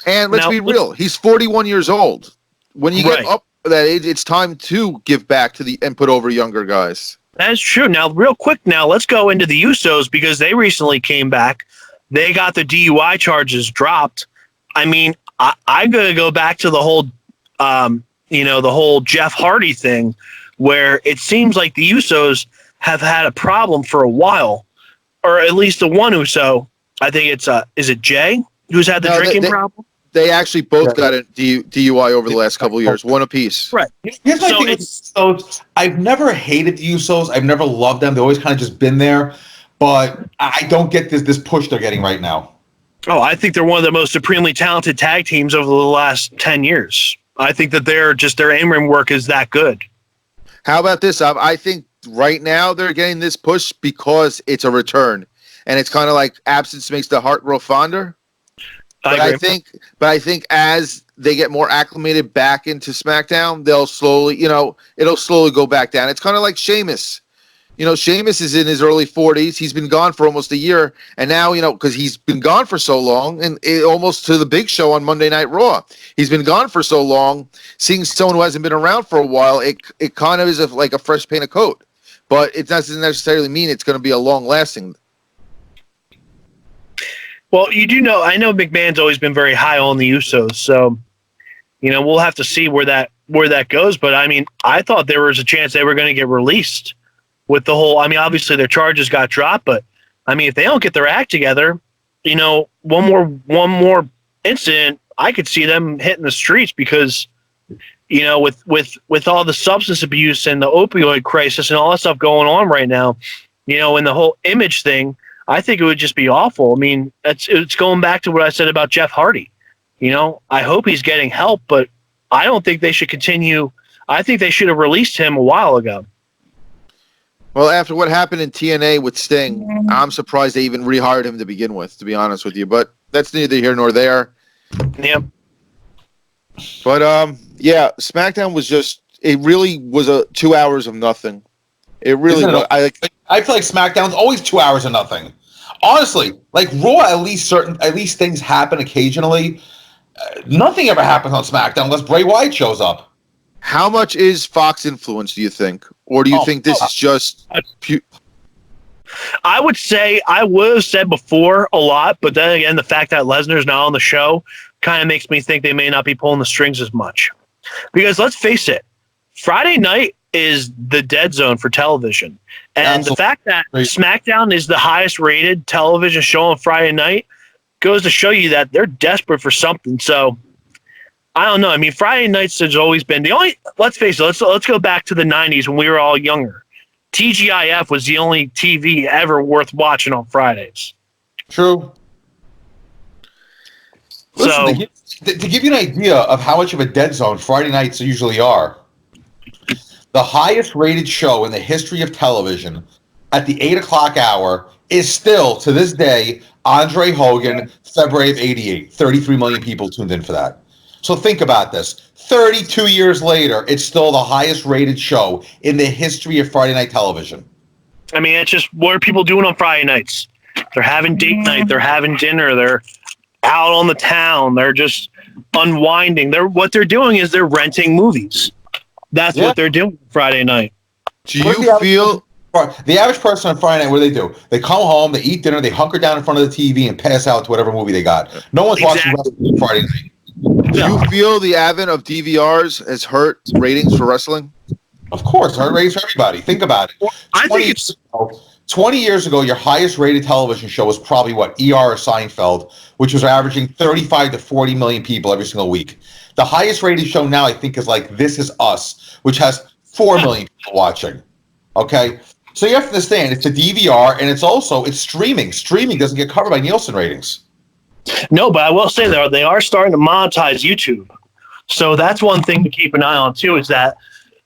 And let's be real, he's 41 years old. When you get up to that age, it's time to give back and put over younger guys. That's true. Now, real quick, let's go into the Usos, because they recently came back. They got the DUI charges dropped. I mean, I'm going to go back to the whole, the whole Jeff Hardy thing, where it seems like the Usos have had a problem for a while, or at least the one Uso. I think it's is it Jay who's had the drinking problem? They actually both got a DUI over the last couple of years, one apiece. Right. Here's my thing with Usos. I've never hated the Usos. I've never loved them. They've always kind of just been there. But I don't get this push they're getting right now. Oh, I think they're one of the most supremely talented tag teams over the last 10 years. I think that their in-ring work is that good. How about this? I think right now they're getting this push because it's a return. And it's kind of like absence makes the heart grow fonder. I think as they get more acclimated back into SmackDown, they'll slowly, it'll slowly go back down. It's kind of like Sheamus. Sheamus is in his early 40s. He's been gone for almost a year. And now, because he's been gone for so long, and almost to the big show on Monday Night Raw, he's been gone for so long, seeing someone who hasn't been around for a while, it kind of is like a fresh paint of coat. But it doesn't necessarily mean it's going to be a long-lasting. Well, I know McMahon's always been very high on the Usos, so we'll have to see where that goes. But I mean, I thought there was a chance they were going to get released with the whole. I mean, obviously their charges got dropped, but I mean, if they don't get their act together, one more incident, I could see them hitting the streets, because with all the substance abuse and the opioid crisis and all that stuff going on right now, and the whole image thing. I think it would just be awful. I mean, it's going back to what I said about Jeff Hardy. I hope he's getting help, but I don't think they should continue. I think they should have released him a while ago. Well, after what happened in TNA with Sting, I'm surprised they even rehired him to begin with, to be honest with you. But that's neither here nor there. Yep. But, SmackDown was it really was 2 hours of nothing. It really was. I feel like SmackDown's always 2 hours of nothing. Honestly, like Raw, at least things happen occasionally. Nothing ever happens on SmackDown unless Bray Wyatt shows up. How much is Fox influence, do you think? Or do you think this is just... I would have said before a lot, but then again, the fact that Lesnar's not on the show kind of makes me think they may not be pulling the strings as much. Because let's face it, Friday night is the dead zone for television. And absolutely. The fact that SmackDown is the highest rated television show on Friday night goes to show you that they're desperate for something. So I don't know. I mean, Friday nights has always been let's face it, let's go back to the 90s when we were all younger. TGIF was the only TV ever worth watching on Fridays. True. Listen, to give you an idea of how much of a dead zone Friday nights usually are, the highest rated show in the history of television at the 8 o'clock hour is still, to this day, Andre Hogan, February of '88. 33 million people tuned in for that. So think about this. 32 years later, it's still the highest rated show in the history of Friday night television. I mean, it's just what are people doing on Friday nights? They're having date night. They're having dinner. They're out on the town. They're just unwinding. What they're doing is they're renting movies. That's what they're doing Friday night. Do you feel The average person on Friday night, what do? They come home, they eat dinner, they hunker down in front of the TV and pass out to whatever movie they got. No one's watching wrestling Friday night. Do you feel the advent of DVRs has hurt ratings for wrestling? Of course, hurt ratings for everybody. Think about it. 20 years ago, your highest rated television show was probably what, ER or Seinfeld, which was averaging 35 to 40 million people every single week. The highest rated show now, I think, is like This Is Us, which has 4 million people watching. Okay? So you have to understand, it's a DVR, and it's streaming. Streaming doesn't get covered by Nielsen ratings. No, but I will say they are starting to monetize YouTube. So that's one thing to keep an eye on, too, is that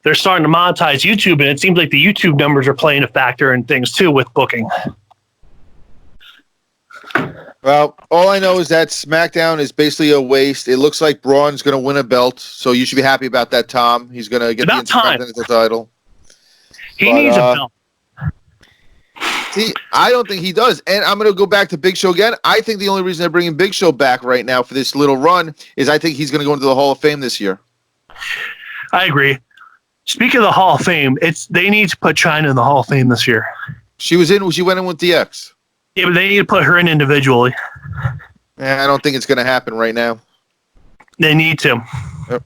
they're starting to monetize YouTube, and it seems like the YouTube numbers are playing a factor in things, too, with booking. Well, all I know is that SmackDown is basically a waste. It looks like Braun's going to win a belt, so you should be happy about that, Tom. He's going to get the Intercontinental title. He needs a belt. See, I don't think he does. And I'm going to go back to Big Show again. I think the only reason they're bringing Big Show back right now for this little run is I think he's going to go into the Hall of Fame this year. I agree. Speaking of the Hall of Fame, they need to put China in the Hall of Fame this year. She went in with DX. Yeah, but they need to put her in individually. I don't think it's going to happen right now. They need to. Yep.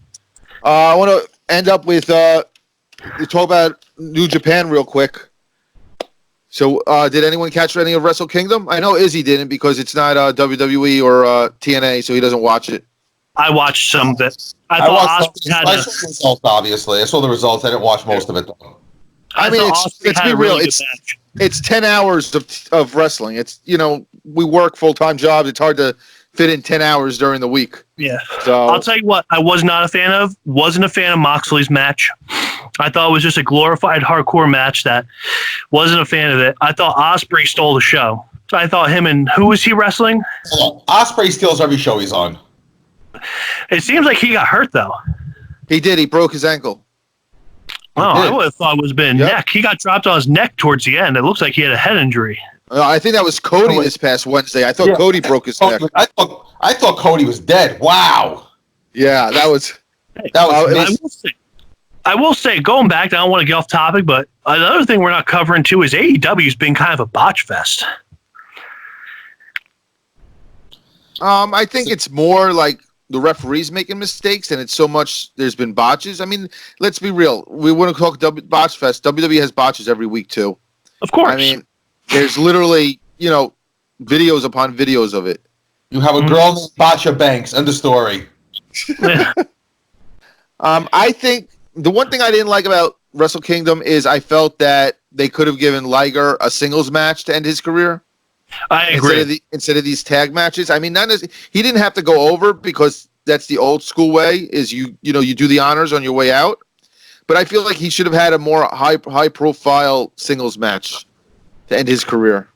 I want to end up with we talk about New Japan real quick. So, did anyone catch any of Wrestle Kingdom? I know Izzy didn't because it's not WWE or TNA, so he doesn't watch it. I watched some of it. I saw the results, obviously. I saw the results. I didn't watch most of it, though. I mean, let's be real. It's 10 hours of wrestling. It's, we work full-time jobs. It's hard to fit in 10 hours during the week. Yeah. So I'll tell you what I was not a fan of. Wasn't a fan of Moxley's match. I thought it was just a glorified hardcore match that wasn't a fan of it. I thought Ospreay stole the show. So I thought him and who was he wrestling? Ospreay steals every show he's on. It seems like he got hurt, though. He did. He broke his ankle. Oh, I would have thought it was been neck. He got dropped on his neck towards the end. It looks like he had a head injury. I think that was Cody this past Wednesday. I thought Cody broke his neck. I thought Cody was dead. Wow. Yeah, that was. I will say, going back, I don't want to get off topic, but another thing we're not covering too is AEW's been kind of a botch fest. I think it's more like the referees making mistakes, and it's so much there's been botches. I mean, let's be real. We want to talk botch fest. WWE has botches every week too. Of course. I mean, there's literally videos upon videos of it. You have a girl named Botcha Banks. End of story. I think the one thing I didn't like about Wrestle Kingdom is I felt that they could have given Liger a singles match to end his career. I agree. Instead of these tag matches. I mean, he didn't have to go over because that's the old school way. Is you do the honors on your way out. But I feel like he should have had a more high profile singles match to end his career.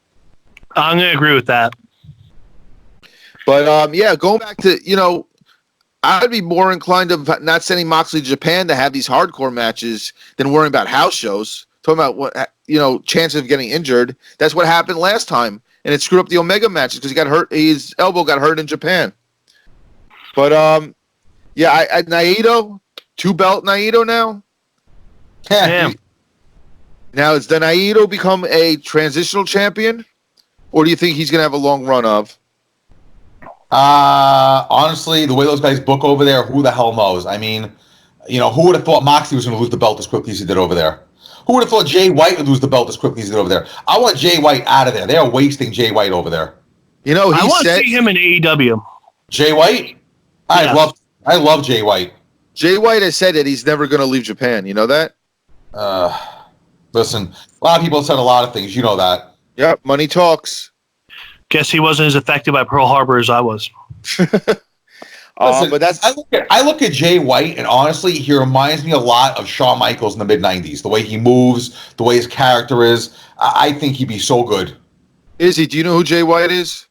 I'm gonna agree with that. But going back to I'd be more inclined to not sending Moxley to Japan to have these hardcore matches than worrying about house shows. Talking about what chances of getting injured. That's what happened last time. And it screwed up the Omega matches because he got hurt. His elbow got hurt in Japan. But Naito, 2-belt Naito now. Damn. Now, does Naito become a transitional champion, or do you think he's going to have a long run of? Honestly, the way those guys book over there, who the hell knows? I mean, who would have thought Moxley was going to lose the belt as quickly as he did over there? Who would have thought Jay White would lose the belt as quickly as he did over there? I want Jay White out of there. They are wasting Jay White over there. I want to see him in AEW. Jay White? I love Jay White. Jay White has said that he's never going to leave Japan. You know that? Listen, a lot of people have said a lot of things. You know that. Yep, money talks. Guess he wasn't as affected by Pearl Harbor as I was. Listen, but I look at Jay White, and honestly, he reminds me a lot of Shawn Michaels in the mid-'90s. The way he moves, the way his character is. I think he'd be so good. Izzy, do you know who Jay White is?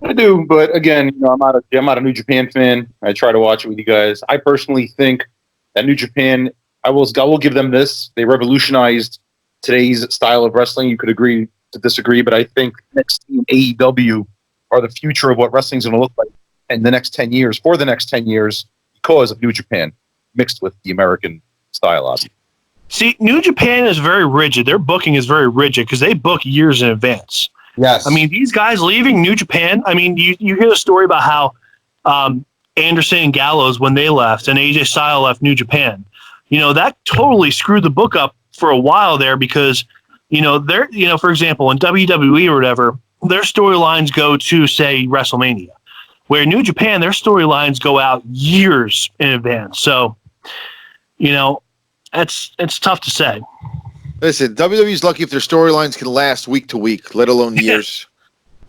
I do, but again, I'm not a New Japan fan. I try to watch it with you guys. I personally think that New Japan, I will give them this. They revolutionized today's style of wrestling. You could agree to disagree, but I think next team AEW are the future of what wrestling's going to look like in the next 10 years, for the next 10 years, because of New Japan, mixed with the American style, obviously. See, New Japan is very rigid. Their booking is very rigid because they book years in advance. Yes. I mean, these guys leaving New Japan, I mean, you hear the story about how Anderson and Gallows, when they left, and AJ Styles left New Japan, that totally screwed the book up for a while there because, they're, for example, in WWE or whatever, their storylines go to, say, WrestleMania, where New Japan, their storylines go out years in advance. So, it's tough to say. Listen, WWE's lucky if their storylines can last week to week, let alone years.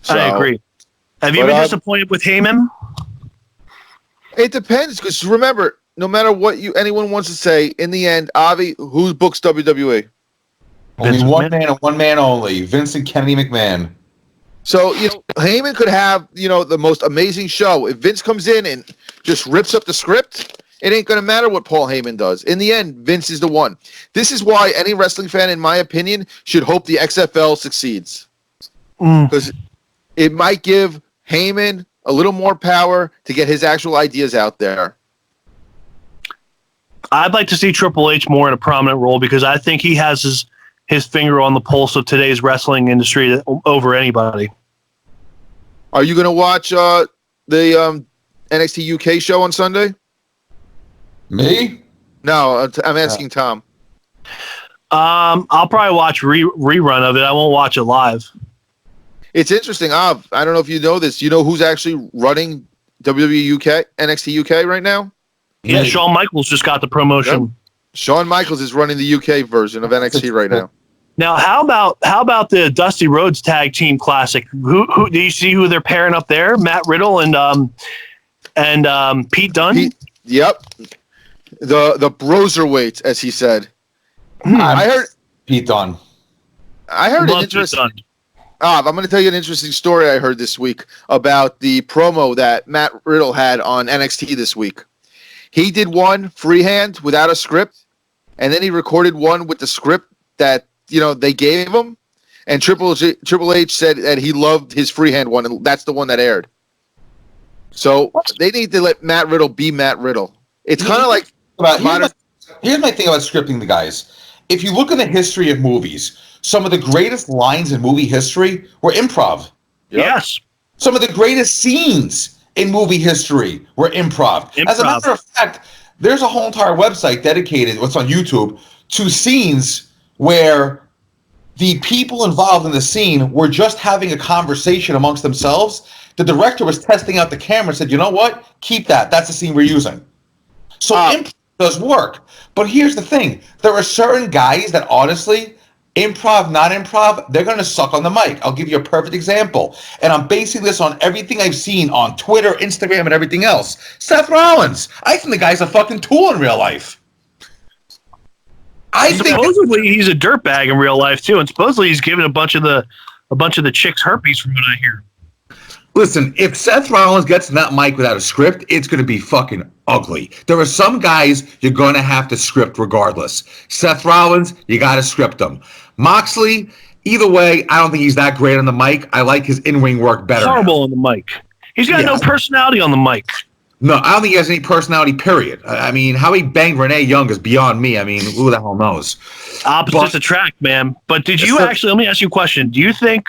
So, I agree. Have you been disappointed with Heyman? It depends, because remember, no matter what anyone wants to say, in the end, Avi, who books WWE? Only one man and one man only, Vincent Kennedy McMahon. So, Heyman could have, the most amazing show. If Vince comes in and just rips up the script, it ain't going to matter what Paul Heyman does. In the end, Vince is the one. This is why any wrestling fan, in my opinion, should hope the XFL succeeds. Because it might give Heyman a little more power to get his actual ideas out there. I'd like to see Triple H more in a prominent role because I think he has his finger on the pulse of today's wrestling industry over anybody. Are you going to watch the NXT UK show on Sunday? Me? No, I'm asking Tom. I'll probably watch rerun of it. I won't watch it live. It's interesting. I don't know if you know this. You know who's actually running WWE UK, NXT UK right now? Yeah, Shawn Michaels just got the promotion. Yep. Shawn Michaels is running the UK version of NXT right now. Now, how about the Dusty Rhodes Tag Team Classic? Who do you see who they're pairing up there? Matt Riddle and Pete Dunne. Yep, the Broserweights, as he said. I heard Pete Dunne. I heard an interesting. I'm going to tell you an interesting story I heard this week about the promo that Matt Riddle had on NXT this week. He did one freehand without a script, and then he recorded one with the script that they gave him. And Triple H said that he loved his freehand one, and that's the one that aired. So they need to let Matt Riddle be Matt Riddle. It's kind of like here's my thing about scripting the guys. If you look in the history of movies, some of the greatest lines in movie history were improv. Yep. Yes. Some of the greatest scenes in movie history were improv. As a matter of fact, there's a whole entire website dedicated, what's on YouTube, to scenes where the people involved in the scene were just having a conversation amongst themselves. The director was testing out the camera and said, you know what? Keep that. That's the scene we're using. So improv does work. But here's the thing. There are certain guys that honestly, improv, not improv, they're going to suck on the mic. I'll give you a perfect example. And I'm basing this on everything I've seen on Twitter, Instagram, and everything else. Seth Rollins. I think the guy's a fucking tool in real life. Supposedly he's a dirtbag in real life too, and supposedly he's giving a bunch of the chicks herpes from what I hear. Listen, if Seth Rollins gets in that mic without a script, it's going to be fucking ugly. There are some guys you're going to have to script regardless. Seth Rollins, you got to script him. Moxley, either way, I don't think he's that great on the mic. I like his in-ring work better. Horrible on the mic. He's got no personality on the mic. No, I don't think he has any personality, period. I mean, how he banged Renee Young is beyond me. I mean, who the hell knows? Opposites attract, man. But did you actually, let me ask you a question. Do you think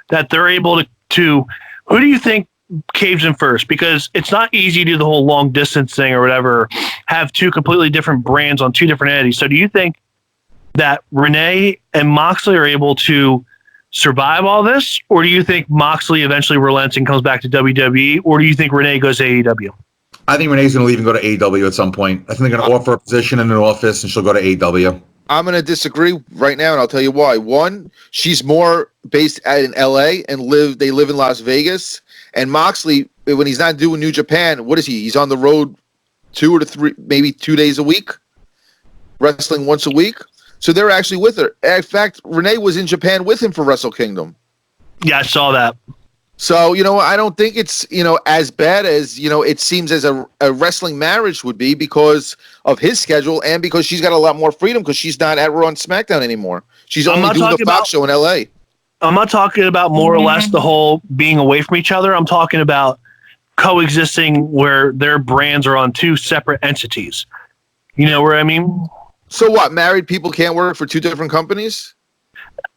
that they're able to who do you think caves in first? Because it's not easy to do the whole long distance thing or whatever, have two completely different brands on two different entities. So do you think that Renee and Moxley are able to survive all this? Or do you think Moxley eventually relents and comes back to WWE? Or do you think Renee goes to AEW? I think Renee's going to leave and go to AEW at some point. I think they're going to offer a position in an office and she'll go to AEW. I'm going to disagree right now, and I'll tell you why. One, she's more based in LA and they live in Las Vegas. And Moxley, when he's not doing New Japan, what is he? He's on the road 2 to 3, maybe 2 days a week, wrestling once a week. So they're actually with her. In fact, Renee was in Japan with him for Wrestle Kingdom. Yeah, I saw that. So, I don't think it's, as bad as, it seems as a wrestling marriage would be because of his schedule and because she's got a lot more freedom because she's not at Raw and SmackDown anymore. She's only doing the Fox show in LA. I'm not talking about more or less the whole being away from each other. I'm talking about coexisting where their brands are on two separate entities. You know where I mean? So what? Married people can't work for two different companies?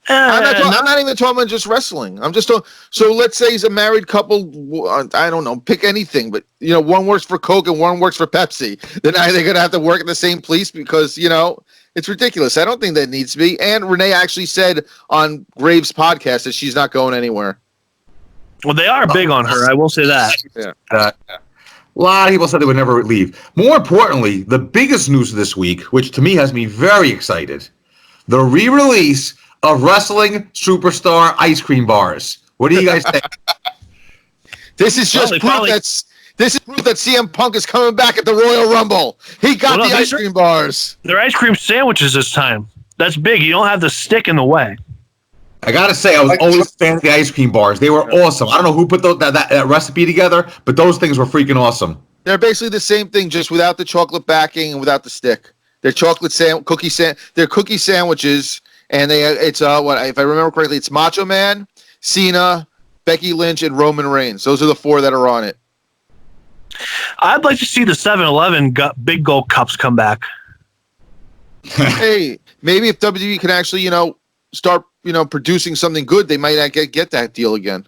I'm not even talking about just wrestling. I'm just talking. So let's say he's a married couple. I don't know. Pick anything, but one works for Coke and one works for Pepsi. Then are they going to have to work at the same place? Because it's ridiculous. I don't think that needs to be. And Renee actually said on Graves' podcast that she's not going anywhere. Well, they are big on her. I will say that. Yeah. A lot of people said they would never leave. More importantly, the biggest news this week, which to me has me very excited, the re-release of Wrestling Superstar ice cream bars. What do you guys think? This is just proof that CM Punk is coming back at the Royal Rumble. He got the ice cream bars. They're ice cream sandwiches this time. That's big. You don't have the stick in the way. I gotta say, I was always a fan of the ice cream bars. They were awesome. I don't know who put that recipe together, but those things were freaking awesome. They're basically the same thing, just without the chocolate backing and without the stick. They're they're cookie sandwiches, and it's what if I remember correctly, it's Macho Man, Cena, Becky Lynch, and Roman Reigns. Those are the four that are on it. I'd like to see the 7-Eleven big gold cups come back. Hey, maybe if WWE can actually start producing something good, they might not get that deal again.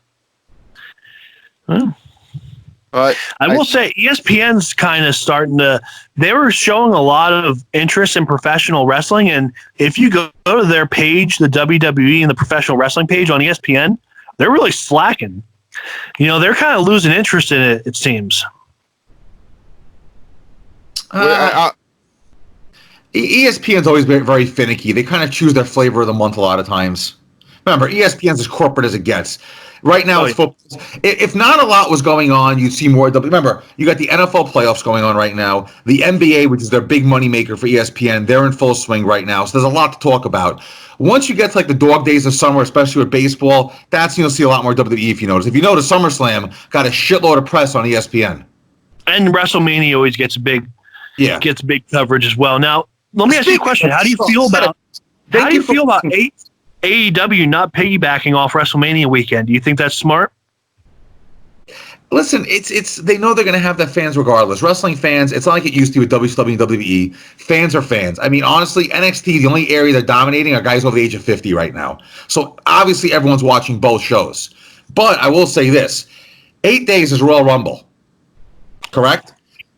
I will say ESPN's kind of starting to. They were showing a lot of interest in professional wrestling, and if you go to their page, the WWE and the professional wrestling page on ESPN, they're really slacking. They're kind of losing interest in it. It seems. ESPN's always been very finicky. They kind of choose their flavor of the month a lot of times. Remember, ESPN's as corporate as it gets. Right now, it's football. If not a lot was going on, you'd see more. Remember, you got the NFL playoffs going on right now. The NBA, which is their big money maker for ESPN, they're in full swing right now. So there's a lot to talk about. Once you get to the dog days of summer, especially with baseball, you'll see a lot more WWE. If you notice, SummerSlam got a shitload of press on ESPN, and WrestleMania always gets big coverage as well. Now, let me ask you a question: How do you feel about AEW not piggybacking off WrestleMania weekend? Do you think that's smart? Listen, it's they know they're going to have the fans regardless. Wrestling fans, it's not like it used to with WCW and WWE. Fans are fans. I mean, honestly, NXT, the only area they're dominating are guys over the age of 50 right now. So obviously everyone's watching both shows. But I will say this: 8 days is Royal Rumble, correct?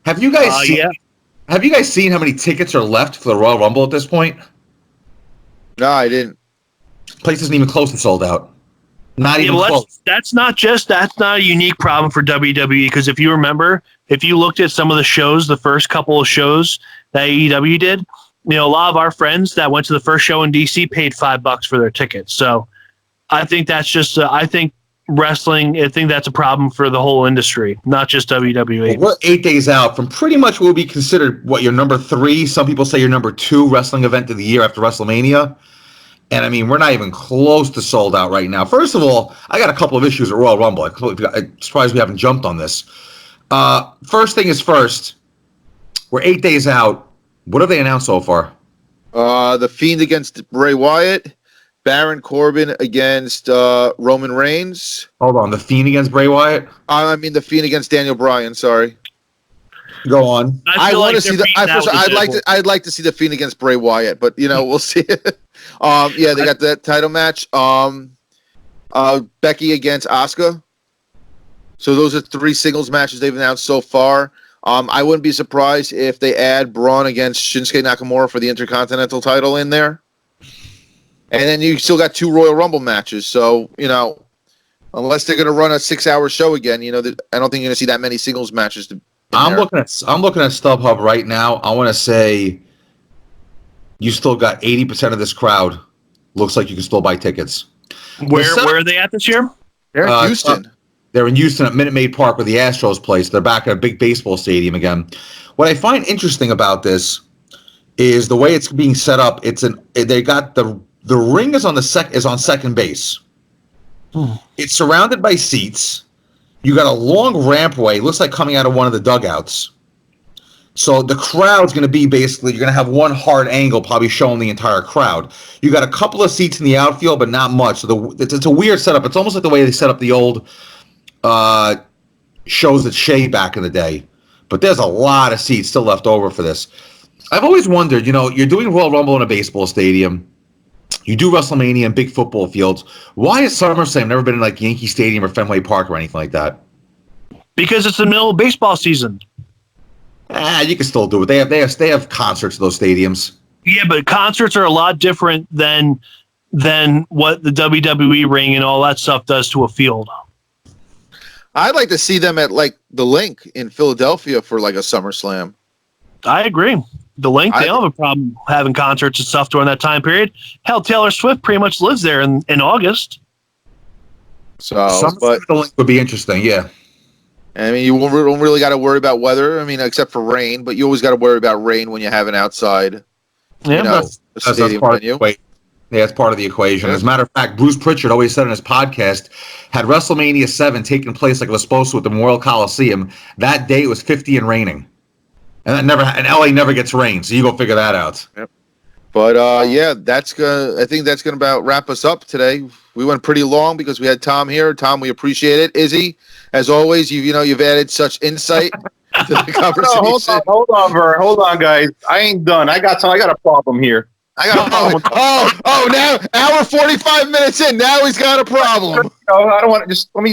Have you guys seen? Yeah. Have you guys seen how many tickets are left for the Royal Rumble at this point? No, I didn't. Place isn't even close to sold out. Not even close. That's not a unique problem for WWE, because if you remember, if you looked at some of the shows, the first couple of shows that AEW did, a lot of our friends that went to the first show in DC paid $5 for their tickets. So I think that's just I think that's a problem for the whole industry, not just WWE. Well, we're 8 days out from pretty much what will be considered your number 3. Some people say your number 2 wrestling event of the year after WrestleMania. And I mean, we're not even close to sold out right now. First of all, I got a couple of issues at Royal Rumble. I'm surprised we haven't jumped on this. First thing is first, we're 8 days out. What have they announced so far? The Fiend against Bray Wyatt, Baron Corbin against Roman Reigns. Hold on, the Fiend against Bray Wyatt? I mean, the Fiend against Daniel Bryan. Sorry. Go on. I want to see the. I'd like to see the Fiend against Bray Wyatt, but we'll see. They got that title match. Becky against Asuka. So those are 3 singles matches they've announced so far. I wouldn't be surprised if they add Braun against Shinsuke Nakamura for the Intercontinental title in there. And then you still got 2 Royal Rumble matches. So unless they're going to run a 6-hour show again, I don't think you're going to see that many singles matches. I'm looking at StubHub right now. I want to say you still got 80% of this crowd. Looks like you can still buy tickets. Where are they at this year? They're in Houston. They're in Houston at Minute Maid Park where the Astros play. So they're back at a big baseball stadium again. What I find interesting about this is the way it's being set up. They got the ring is on second base. It's surrounded by seats. You got a long rampway. Looks like coming out of one of the dugouts. So the crowd's going to be basically, you're going to have one hard angle probably showing the entire crowd. You got a couple of seats in the outfield, but not much. So it's a weird setup. It's almost like the way they set up the old shows at Shea back in the day. But there's a lot of seats still left over for this. I've always wondered, you're doing Royal Rumble in a baseball stadium. You do WrestleMania in big football fields. Why has SummerSlam never been in like Yankee Stadium or Fenway Park or anything like that? Because it's the middle of baseball season. You can still do it. They have concerts at those stadiums. Yeah, but concerts are a lot different than what the WWE ring and all that stuff does to a field. I'd like to see them at like the Link in Philadelphia for like a SummerSlam. I agree. The Link, they don't have a problem having concerts and stuff during that time period. Hell, Taylor Swift pretty much lives there in August. So, but the Link would be interesting, yeah. I mean, you don't really got to worry about weather. I mean, except for rain, but you always got to worry about rain when you have an outside, stadium venue. Yeah, it's part of the equation. Yeah. As a matter of fact, Bruce Pritchard always said in his podcast, had WrestleMania 7 taken place like it was supposed to at the Memorial Coliseum, that day it was 50 and raining. And LA never gets rain, so you go figure that out. Yep. But I think that's gonna about wrap us up today. We went pretty long because we had Tom here. Tom, we appreciate it. Izzy, as always, you've added such insight to the conversation. No, hold on, Vern. Hold on, guys. I ain't done. I got a problem here. I got a problem. Now hour 45 minutes in. Now he's got a problem. I don't want to let me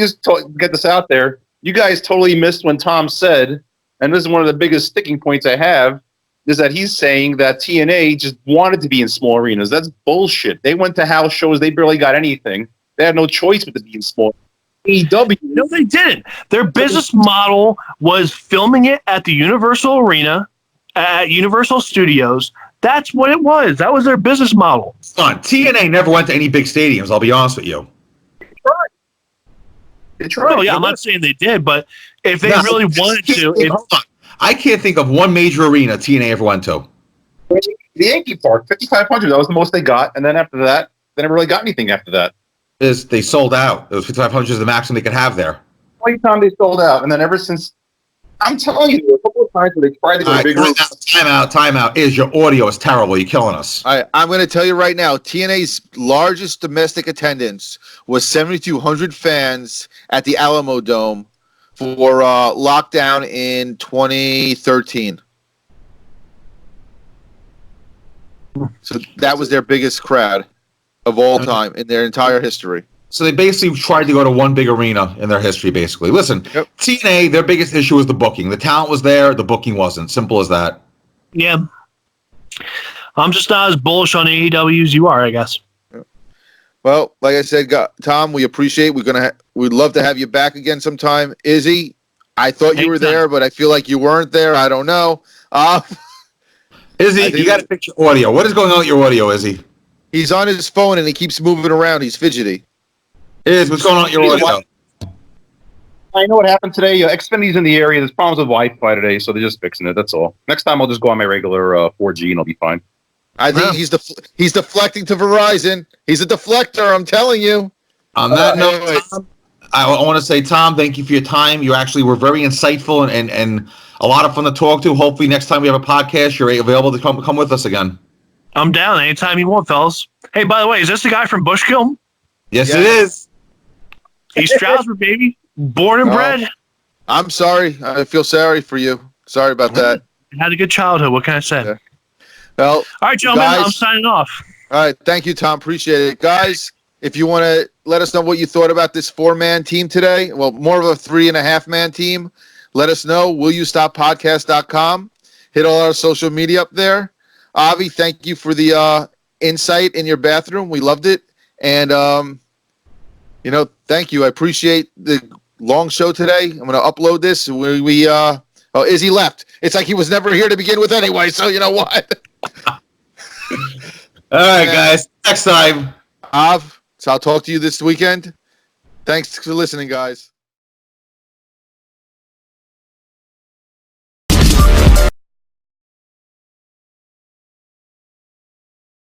get this out there. You guys totally missed when Tom said, and this is one of the biggest sticking points I have, is that he's saying that TNA just wanted to be in small arenas. That's bullshit. They went to house shows. They barely got anything. They had no choice but to be in small. AEW. No, they didn't. Their business model was filming it at the Universal Arena, at Universal Studios. That's what it was. That was their business model. Son, TNA never went to any big stadiums, I'll be honest with you. It's right. No, yeah, I'm not saying they did, but if they really wanted to... I can't think of one major arena TNA ever went to. The Yankee Park, 5,500. That was the most they got. And then after that, they never really got anything after that. They sold out. It was 5,500 is the maximum they could have there. Only time they sold out. And then ever since... I'm telling you, a couple of times where they tried to go big room. Time out. Your audio is terrible. You're killing us. I'm going to tell you right now, TNA's largest domestic attendance was 7,200 fans at the Alamo Dome for lockdown in 2013. So that was their biggest crowd of all time in their entire history. So they basically tried to go to one big arena in their history, basically. Listen, Yep. TNA, their biggest issue was the booking. The talent was there, the booking wasn't. Simple as that. Yeah. I'm just not as bullish on AEW as you are, I guess. Well, like I said, Tom, we appreciate. We'd love to have you back again sometime. Izzy, I thought you were there, but I feel like you weren't there. I don't know. Izzy, you got to fix your audio. What is going on with your audio, Izzy? He's on his phone and he keeps moving around. He's fidgety. What's going on with your audio? I know what happened today. Xfinity's in the area. There's problems with Wi-Fi today, so they're just fixing it. That's all. Next time, I'll just go on my regular 4G and I'll be fine. I think he's deflecting to Verizon. He's a deflector. I'm telling you. On that note, Tom, I want to say, Tom, thank you for your time. You actually were very insightful and a lot of fun to talk to. Hopefully, next time we have a podcast, you're available to come with us again. I'm down anytime you want, fellas. Hey, by the way, is this the guy from Bushkill? Yes, it is. He's Strasburg, baby. Born and bred. I'm sorry. I feel sorry for you. Sorry about that. Had a good childhood. What can I say? Yeah. Well, all right, gentlemen, guys, I'm signing off. All right. Thank you, Tom. Appreciate it. Guys, if you want to let us know what you thought about this 4-man team today, well, more of a 3.5-man team, let us know. WillYouStopPodcast.com. Hit all our social media up there. Avi, thank you for the insight in your bathroom. We loved it. And, thank you. I appreciate the long show today. I'm going to upload this. Izzy left. It's like he was never here to begin with anyway, so you know what? All right, guys. Next time. So I'll talk to you this weekend. Thanks for listening, guys.